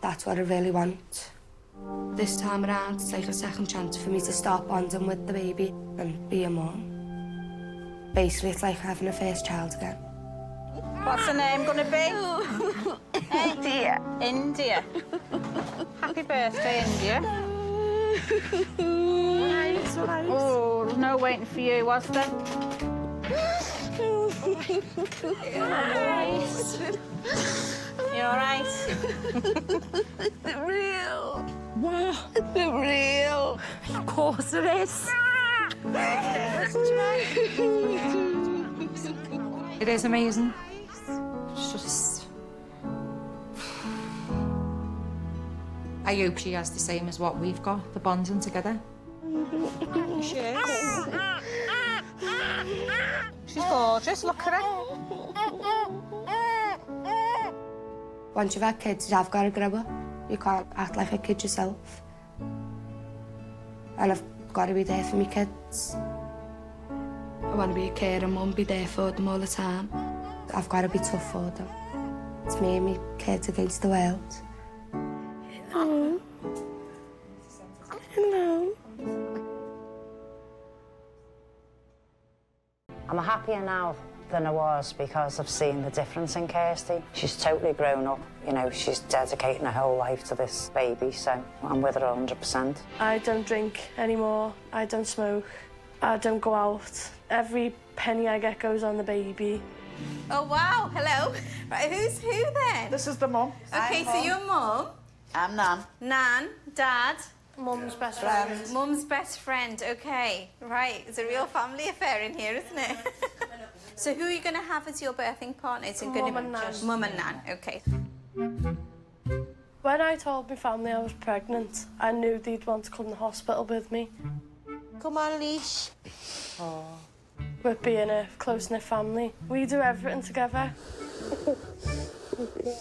That's what I really want. This time around, to take a second chance For me to start bonding with the baby and be a mum. Basically, it's like having a first child again. What's the name going to be? India. India. Happy birthday, India. Nice, nice. Oh, there's no waiting for you, was there? Nice. You all right? They're real. Wow. They're real. Of course it is. It is amazing. It's just... I hope she has the same as what we've got, the bonding together. She is. She's gorgeous, look at her. Once you've had kids, you have got to grow up. You can't act like a kid yourself. And I've got to be there for my kids. I want to be a caring mum, be there for them all the time. I've got to be tough for them. It's me and my kids against the world. Hello. Hello. I'm happier now than I was because I've seen the difference in Kirsty. She's totally grown up, you know, she's dedicating her whole life to this baby, so I'm with her 100%. I don't drink anymore, I don't smoke, I don't go out. Every penny I get goes on the baby. Oh, wow, hello. Right, who's who then? This is the mum. Okay, so you're mum. I'm Nan. Nan, Dad. Mum's best friend. Mum's best friend, okay. Right, it's a real family affair in here, isn't it? So who are you going to have as your birthing partner? Is it Mum and Nan. Mum and Nan, okay. When I told my family I was pregnant, I knew they'd want to come to the hospital with me. Come on, Leash. Oh. With being a close-knit family, we do everything together. Okay.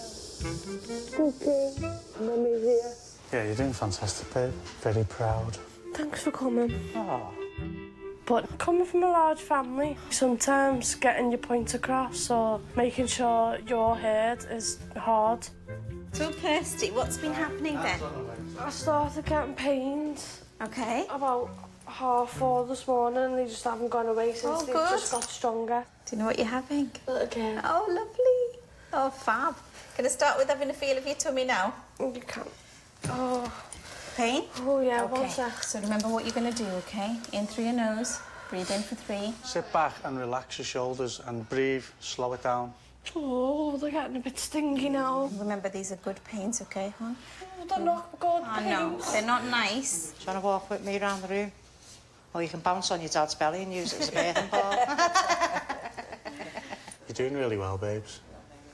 Mummy's here. Yeah, you're doing fantastic, babe. Very proud. Thanks for coming. But coming from a large family, sometimes getting your point across or making sure you're heard is hard. So, Kirsty, what's been happening then? I started getting pains. Okay. About 4:30 this morning, and they just haven't gone away since. They've just got stronger. Do you know what you're having? Okay. Oh, lovely. Oh, fab. Can I start with having a feel of your tummy now? You can. Oh. Pain? Oh, yeah, okay. 1 sec. So remember what you're going to do, OK? In through your nose. Breathe in for 3. Sit back and relax your shoulders and breathe. Slow it down. Oh, they're getting a bit stingy now. Remember, these are good pains, OK, hon? Oh, they're not good I know. They're not nice. Do you want to walk with me around the room? Or you can bounce on your dad's belly and use it as a birthing ball. You're doing really well, babes.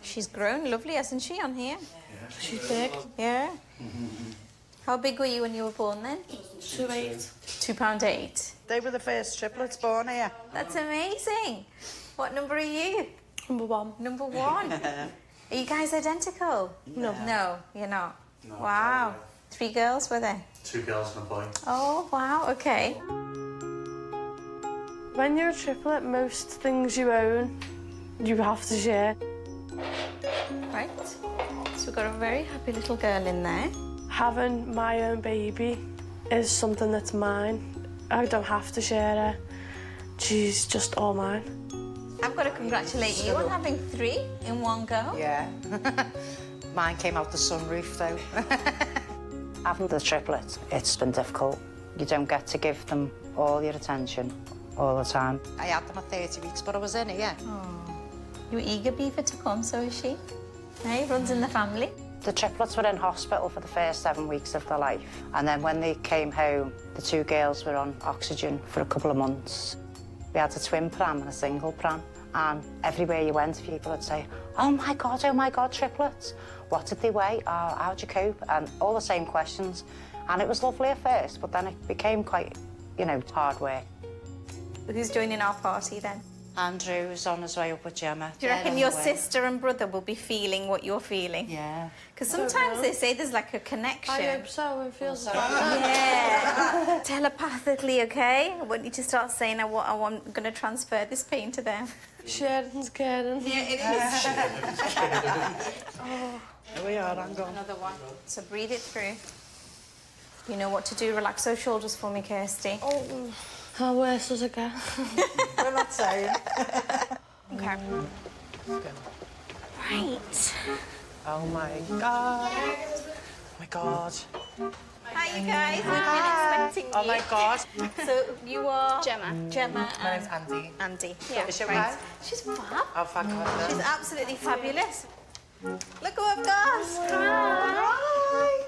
She's grown lovely, hasn't she, on here? Yeah. She's big. Yeah. How big were you when you were born then? 2'8". £2.8. They were the first triplets born here. That's amazing. What number are you? Number 1. Number 1. Are you guys identical? No. No, you're not. No, wow. 3 girls, were there? 2 girls and a boy. Oh, wow, OK. When you're a triplet, most things you own, you have to share. Right. So we've got a very happy little girl in there. Having my own baby is something that's mine. I don't have to share her. She's just all mine. I've got to congratulate you on having 3 in one go. Yeah. Mine came out the sunroof, though. Having the triplets, it's been difficult. You don't get to give them all your attention all the time. I had them at 30 weeks, but I was in here. Oh. You eager, Beaver, to come, so is she. Hey, runs in the family. The triplets were in hospital for the first 7 weeks of their life. And then when they came home, the 2 girls were on oxygen for a couple of months. We had a twin pram and a single pram. And everywhere you went, people would say, oh my God, triplets. What did they weigh? How'd you cope? And all the same questions. And it was lovely at first, but then it became quite, you know, hard work. Who's joining our party then? Andrew's on his way up with Gemma. Do you reckon your sister and brother will be feeling what you're feeling? Yeah. Because sometimes they say there's like a connection. I hope so. It feels like Yeah. Telepathically, OK? I want you to start saying, I'm going to transfer this pain to them. Sharing's caring. Yeah, it is. Oh. Here we are, hang on. Another one. So breathe it through. You know what to do. Relax those shoulders for me, Kirsty. Oh. How worse does it get? We're not saying. OK. Right. Oh, my God. Oh, my God. Hi, you guys. We've been expecting you. Oh, my God. So you are... Gemma. Gemma My and... name's Andy. Andy. Yeah. Is she right. okay? She's fab. Oh, thank God. She's absolutely fabulous. Look who I've got. Hi.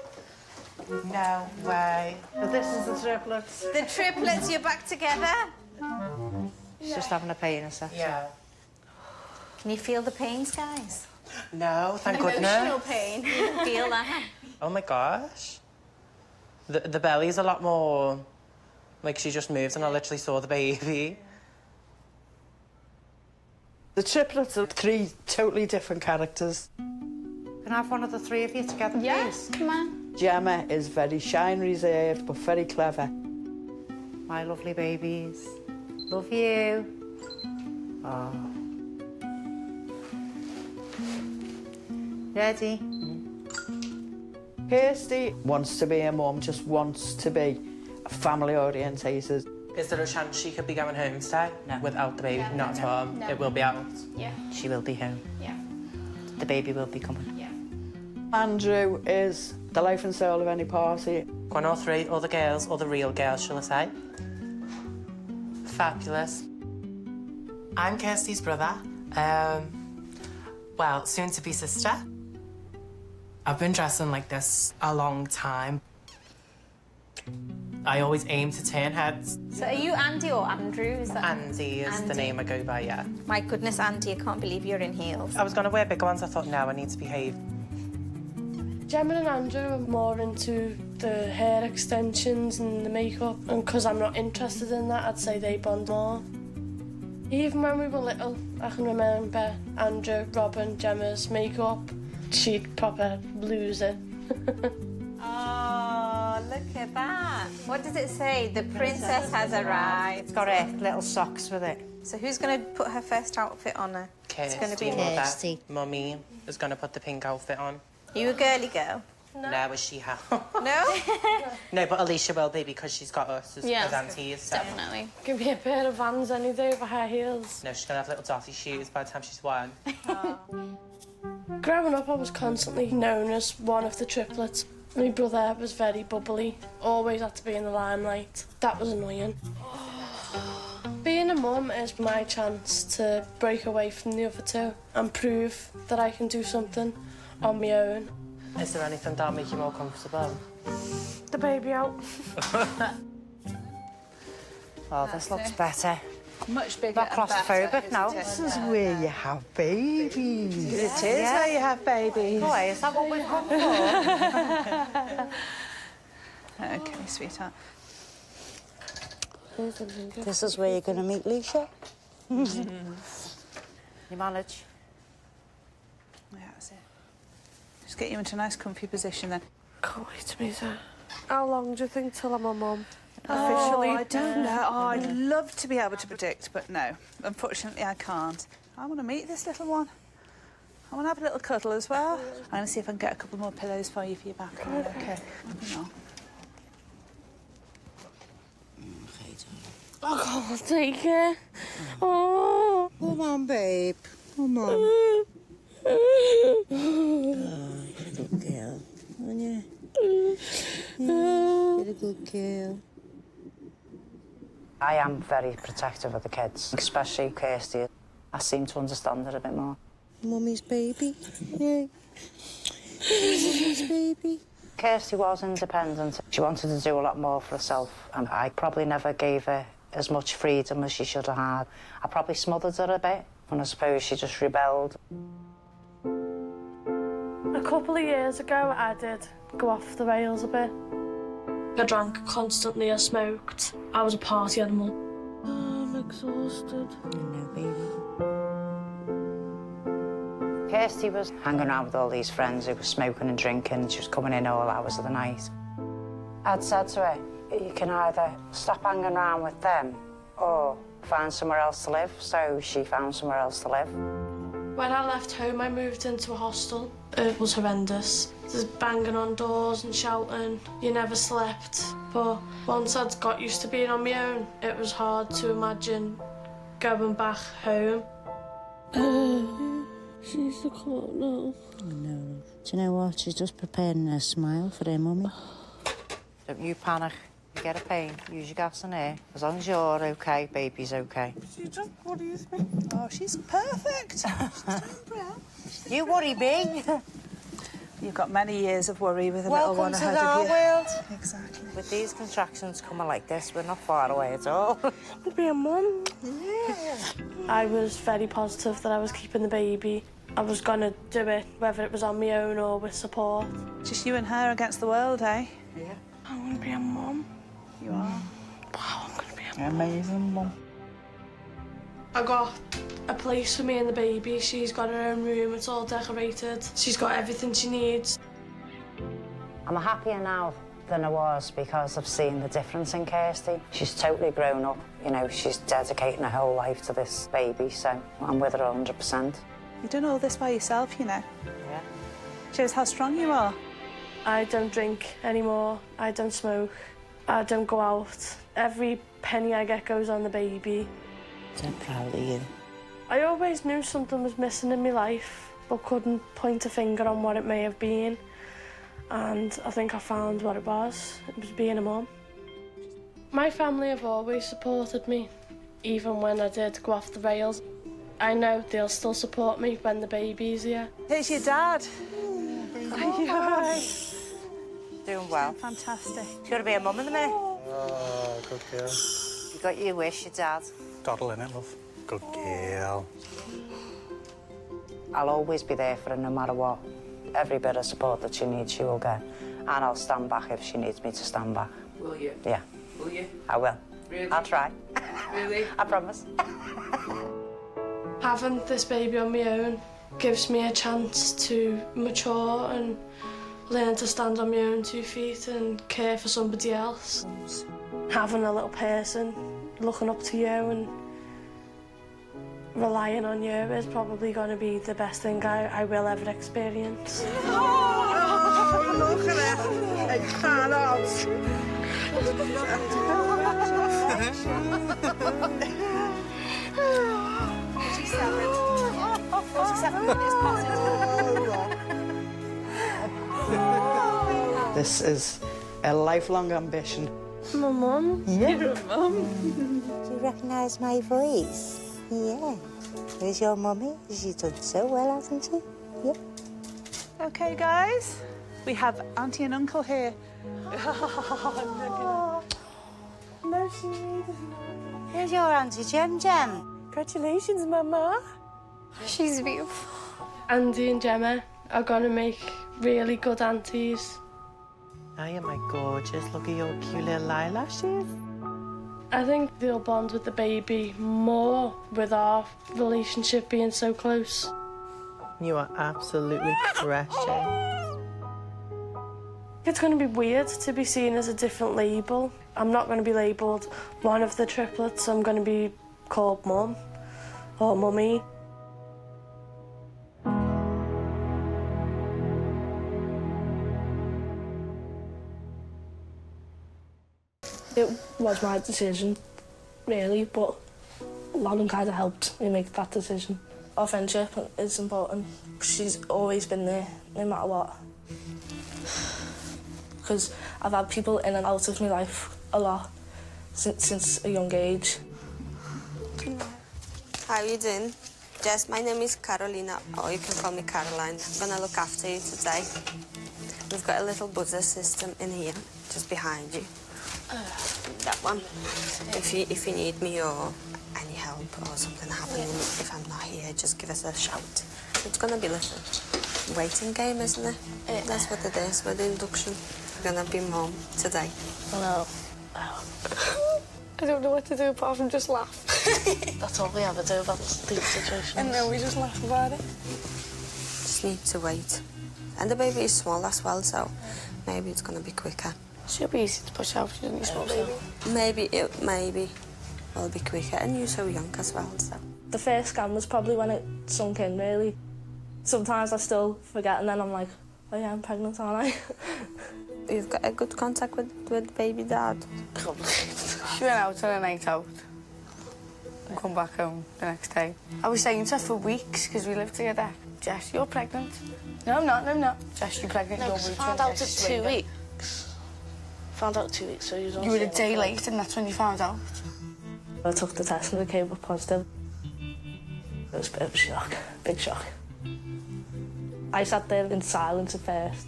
No way. But this is the triplets. The triplets, you're back together. She's just having a pain a second. Yeah. Can you feel the pains, guys? No, thank Emotional goodness. pain. You can feel that. Oh my gosh. The belly's a lot more... Like, she just moved and I literally saw the baby. The triplets are 3 totally different characters. Can I have one of the 3 of you together, Yes, please? come on. Gemma is very shy and reserved, but very clever. My lovely babies. Love you. Oh. Ready? Kirsty wants to be a mum, just wants to be family orientated. Is there a chance she could be going home today? No. Without the baby? Not at home. No. It will be out. Yeah. She will be home. Yeah. The baby will be coming. Yeah. Andrew is the life and soul of any party. One or three, or the girls, or the real girls, shall I say? Fabulous. I'm Kirsty's brother. Well, soon-to-be sister. I've been dressing like this a long time. I always aim to turn heads. So are you Andy or Andrew? Is that Andy is the name I go by, yeah. My goodness, Andy, I can't believe you're in heels. I was going to wear bigger ones. I thought, no, I need to behave. Gemma and Andrew are more into the hair extensions and the makeup, and because I'm not interested in that, I'd say they bond more. Even when we were little, I can remember Andrew, Robin, Gemma's makeup. She'd proper lose it. Oh, look at that. What does it say? The princess has arrived. It's got her little socks with it. So who's going to put her first outfit on her? It's going to be Kirsty. Mummy is going to put the pink outfit on. You a girly girl? No, is she how? No? No, but Alicia will be because she's got us as aunties. So. Definitely. Give me a pair of Vans any day for high heels. No, she's going to have little dotty shoes by the time she's one. Growing up, I was constantly known as one of the triplets. My brother was very bubbly, always had to be in the limelight. That was annoying. Being a mum is my chance to break away from the other two and prove that I can do something on my own. Is there anything that'll make you more comfortable? The baby out. Oh, this looks better. Much bigger. Not claustrophobic now. This is where you have babies. It is where you have babies. Boy, is that what we've come for? Okay, sweetheart. This is where you're going to meet Leisha. You manage. Yeah, that's it. Just get you into a nice comfy position then. Can't wait to meet her. How long do you think till I'm a mum? Officially? I don't know. Oh, I'd love to be able to predict, but no. Unfortunately, I can't. I want to meet this little one. I want to have a little cuddle as well. I'm going to see if I can get a couple more pillows for you for your back. Okay. No. I can't take it. Oh. Come on, babe. Come on. Oh, you're a good girl, aren't you? Yeah, you're a good girl. I am very protective of the kids, especially Kirsty. I seem to understand her a bit more. Mummy's baby. Yeah. Mummy's baby. Kirsty was independent. She wanted to do a lot more for herself, and I probably never gave her as much freedom as she should have had. I probably smothered her a bit, and I suppose she just rebelled. A couple of years ago, I did go off the rails a bit. I drank constantly, I smoked. I was a party animal. Oh, I'm exhausted. No, baby. Kirsty was hanging around with all these friends who were smoking and drinking. She was coming in all hours of the night. I'd said to her, you can either stop hanging around with them or find somewhere else to live. So she found somewhere else to live. When I left home, I moved into a hostel. It was horrendous. There's banging on doors and shouting. You never slept. But once I'd got used to being on my own, it was hard to imagine going back home. She needs to come out now. No. Do you know what? She's just preparing a smile for her mummy. Don't you panic. You get a pain, use your gas and air. As long as you're okay, baby's okay. She just worries me. Oh, she's perfect. You worry me. You've got many years of worry with a little one ahead Welcome to our of you. world. Exactly. With these contractions coming like this, we're not far away at all. I'd be a mum. Yeah. I was very positive that I was keeping the baby. I was gonna do it, whether it was on my own or with support. Just you and her against the world, eh? Yeah. I want to be a mum. You are. Wow, I'm gonna be a mum. Amazing mum. I got a place for me and the baby. She's got her own room, it's all decorated. She's got everything she needs. I'm happier now than I was because I've seen the difference in Kirsty. She's totally grown up. You know, she's dedicating her whole life to this baby, so I'm with her 100%. You've done all this by yourself, you know. Yeah. Shows how strong you are. I don't drink anymore. I don't smoke. I don't go out. Every penny I get goes on the baby. I'm proud of you. I always knew something was missing in my life, but couldn't point a finger on what it may have been. And I think I found what it was. It was being a mum. My family have always supported me, even when I did go off the rails. I know they'll still support me when the baby's here. Here's your dad. Are you all right? Doing well. Fantastic. She's going to be a mum in a minute. Oh, good girl. You got your wish, your dad. Doddle in it, love. Good girl. I'll always be there for her no matter what. Every bit of support that she needs, she will get. And I'll stand back if she needs me to stand back. Will you? Yeah. Will you? I will. Really? I'll try. Really? I promise. Having this baby on my own gives me a chance to mature and learn to stand on my own 2 feet and care for somebody else. Having a little person looking up to you and relying on you is probably going to be the best thing I will ever experience. Oh, look at her. I cannot. This is a lifelong ambition. My mum? Yeah. You're a mum. Do you recognise my voice? Yeah. Where's your mummy? She's done so well, hasn't she? Yeah. OK, guys. We have Auntie and Uncle here. Oh, No, she isn't. Here's your Auntie Jem Jem. Congratulations, Mama. She's beautiful. Andy and Gemma are going to make really good aunties. Hiya, my gorgeous. Look at your cute little eyelashes. I think they'll bond with the baby more with our relationship being so close. You are absolutely precious. It's going to be weird to be seen as a different label. I'm not going to be labelled one of the triplets. I'm going to be called Mum or Mummy. It was my decision, really, but Lauren kind of helped me make that decision. Our friendship is important. She's always been there, no matter what. Because I've had people in and out of my life a lot since a young age. How are you doing? Jess, my name is Carolina, or you can call me Caroline. I'm gonna look after you today. We've got a little buzzer system in here, just behind you. That one. If you need me or any help or something happening, if I'm not here, just give us a shout. It's gonna be a little waiting game, isn't it? That's what it is with the induction. You're gonna be mom today. No. I don't know what to do apart from just laugh. That's all we ever do about these situations. And then we just laugh about it. Just need to wait. And the baby is small as well, so maybe it's gonna be quicker. She'll be easy to push out. She's only a small baby. Maybe will be quicker, and you're so young as well, so. The first scan was probably when it sunk in, really. Sometimes I still forget, and then I'm like, oh yeah, I'm pregnant, aren't I? You've got a good contact with baby dad? She went out on a night out and come back home the next day. I was saying to her for weeks, because we lived together, Jess, you're pregnant. No, I'm not, no, I'm not. Jess, you're pregnant. No, You're 'cause I routine, found out Jess, at you're 2 pregnant. weeks. Found out 2 weeks, so you was on. You were a day late, and that's when you found out. I took the test and it came up positive. It was a bit of a shock, big shock. I sat there in silence at first,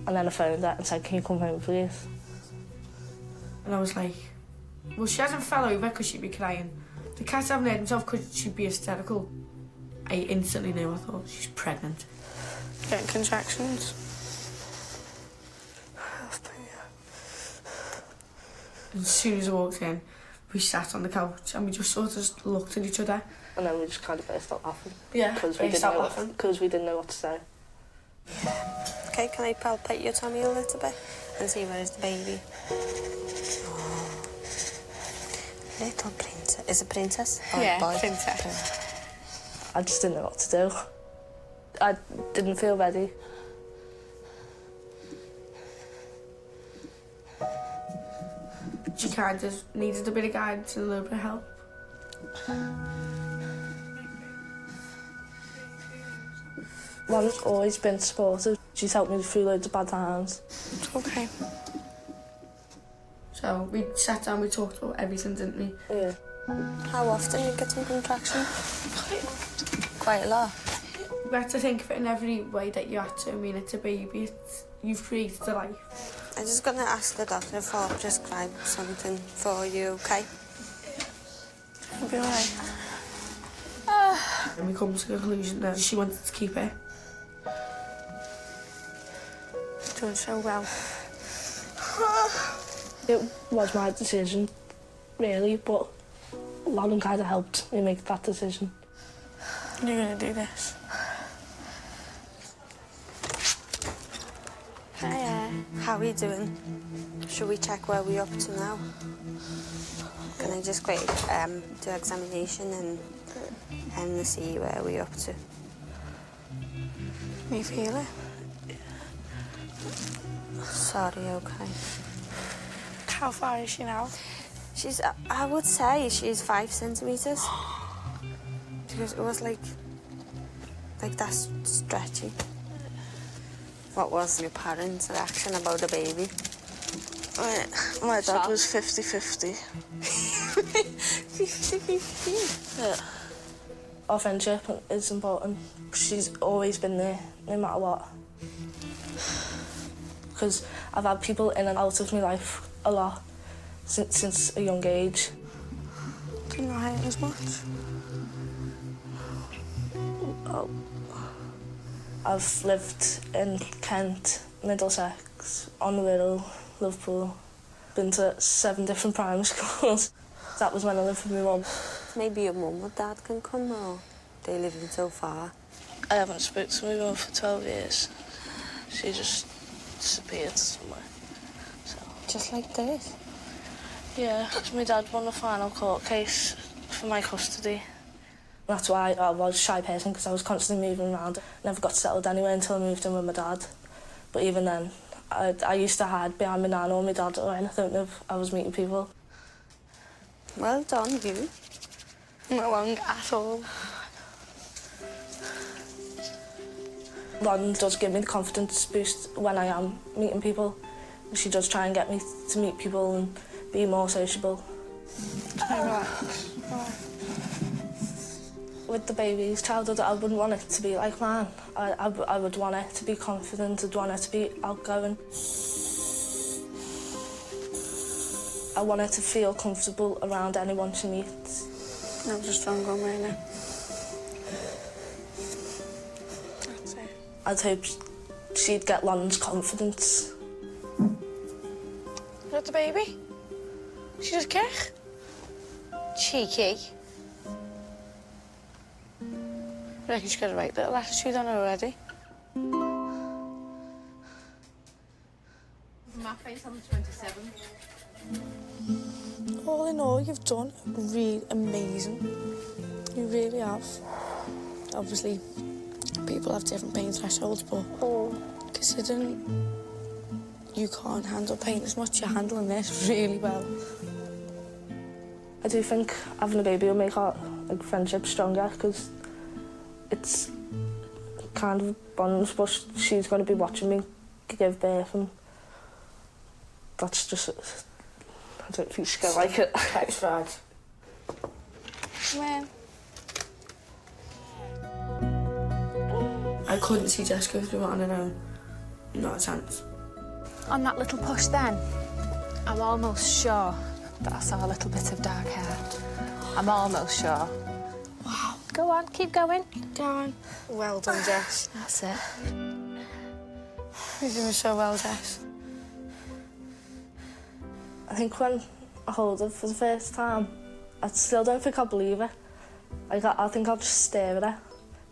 and then I phoned her and said, can you come home, please? And I was like, well, she hasn't fell over because she'd be crying. The cat hasn't hurt himself because she'd be hysterical. I instantly knew. I thought, she's pregnant. Getting contractions. And as soon as I walked in, we sat on the couch and we just sort of just looked at each other. And then we just kind of burst out laughing. Yeah, because burst out laughing. Because we didn't know what to say. Okay, can I palpate your tummy a little bit and see where is the baby? Oh. Little princess. Is it princess or a boy? princess. I just didn't know what to do. I didn't feel ready. She kind of needed a bit of guidance and a little bit of help. Mum's always been supportive. She's helped me through loads of bad times. Okay. So we sat down, we talked about everything, didn't we? Yeah. How often you get some contraction? Quite a lot. We had to think of it in every way that you had to. I mean, it's a baby. You've created a life. I'm just going to ask the doctor for prescribe something for you, okay? It'll be all right. And we come to the conclusion that she wanted to keep it. Doing so well. It was my decision, really, but Lauren kind of helped me make that decision. You're going to do this. Hiya. How are you doing? Should we check where we're up to now? Can I just quick do examination and see where we're up to? Can you feel it? Sorry, okay. How far is she now? She's, I would say she's 5 centimeters. Because it was like that stretchy. What was your parents' reaction about the baby? My dad was 50-50. 50-50? Yeah. Our friendship is important. She's always been there, no matter what. Because I've had people in and out of my life a lot since a young age. Didn't know how as much. Oh. I've lived in Kent, Middlesex, on the Wirral, Liverpool. Been to 7 different primary schools. That was when I lived with my mum. Maybe your mum or dad can come, or they live in so far. I haven't spoken to my mum for 12 years. She just disappeared somewhere. So. Just like this? Yeah, because my dad won the final court case for my custody. That's why I was a shy person, because I was constantly moving around. Never got settled anywhere until I moved in with my dad. But even then, I used to hide behind my nan or my dad or anything if I was meeting people. Well done, you. Not long at all. Ron does give me the confidence boost when I am meeting people. She does try and get me to meet people and be more sociable. Relax. With the baby's childhood, I wouldn't want it to be like mine. I would want it to be confident, I'd want it to be outgoing. I want her to feel comfortable around anyone she meets. That was a strong one, really. That's it. I'd hope she'd get Lon's confidence. Is that the baby? She just kick? Cheeky. I reckon she's got a right little attitude on her already. My face on the 27th. All in all, you've done really amazing. You really have. Obviously, people have different pain thresholds, but considering you can't handle pain as much, you're handling this really well. I do think having a baby will make our friendship stronger, because it's kind of bonds, but she's going to be watching me give birth, and that's just... I don't think she's going to like it. That's right. Come in. I couldn't see Jess go through it on her own. Not a chance. On that little push then, I'm almost sure that I saw a little bit of dark hair. I'm almost sure. Wow. Go on, keep going. Go on. Well done, Jess. That's it. You're doing so well, Jess. I think when I hold her for the first time, I still don't think I'll believe it. Like, I think I'll just stare at her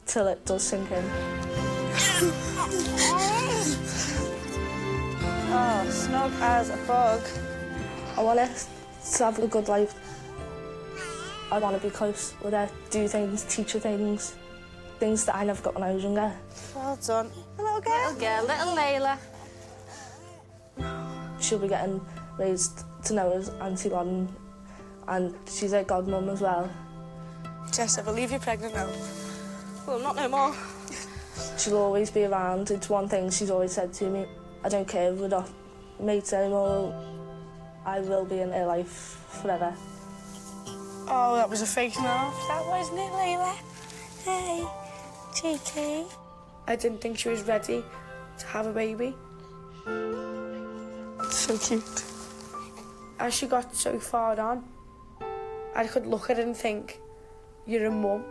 till it does sink in. Oh, snug as a bug. I want her to have a good life. I want to be close with her, do things, teach her things that I never got when I was younger. Well done. Little girl. Little girl, little Layla. She'll be getting raised to know as Auntie Lauren, and she's her godmum as well. Jess, I believe you're pregnant now. Well, I'm not no more. She'll always be around. It's one thing she's always said to me. I don't care if we're not mates anymore. I will be in her life forever. Oh, that was a fake laugh. That wasn't it, Layla? Hey, cheeky. I didn't think she was ready to have a baby. So cute. As she got so far on, I could look at her and think, you're a mum.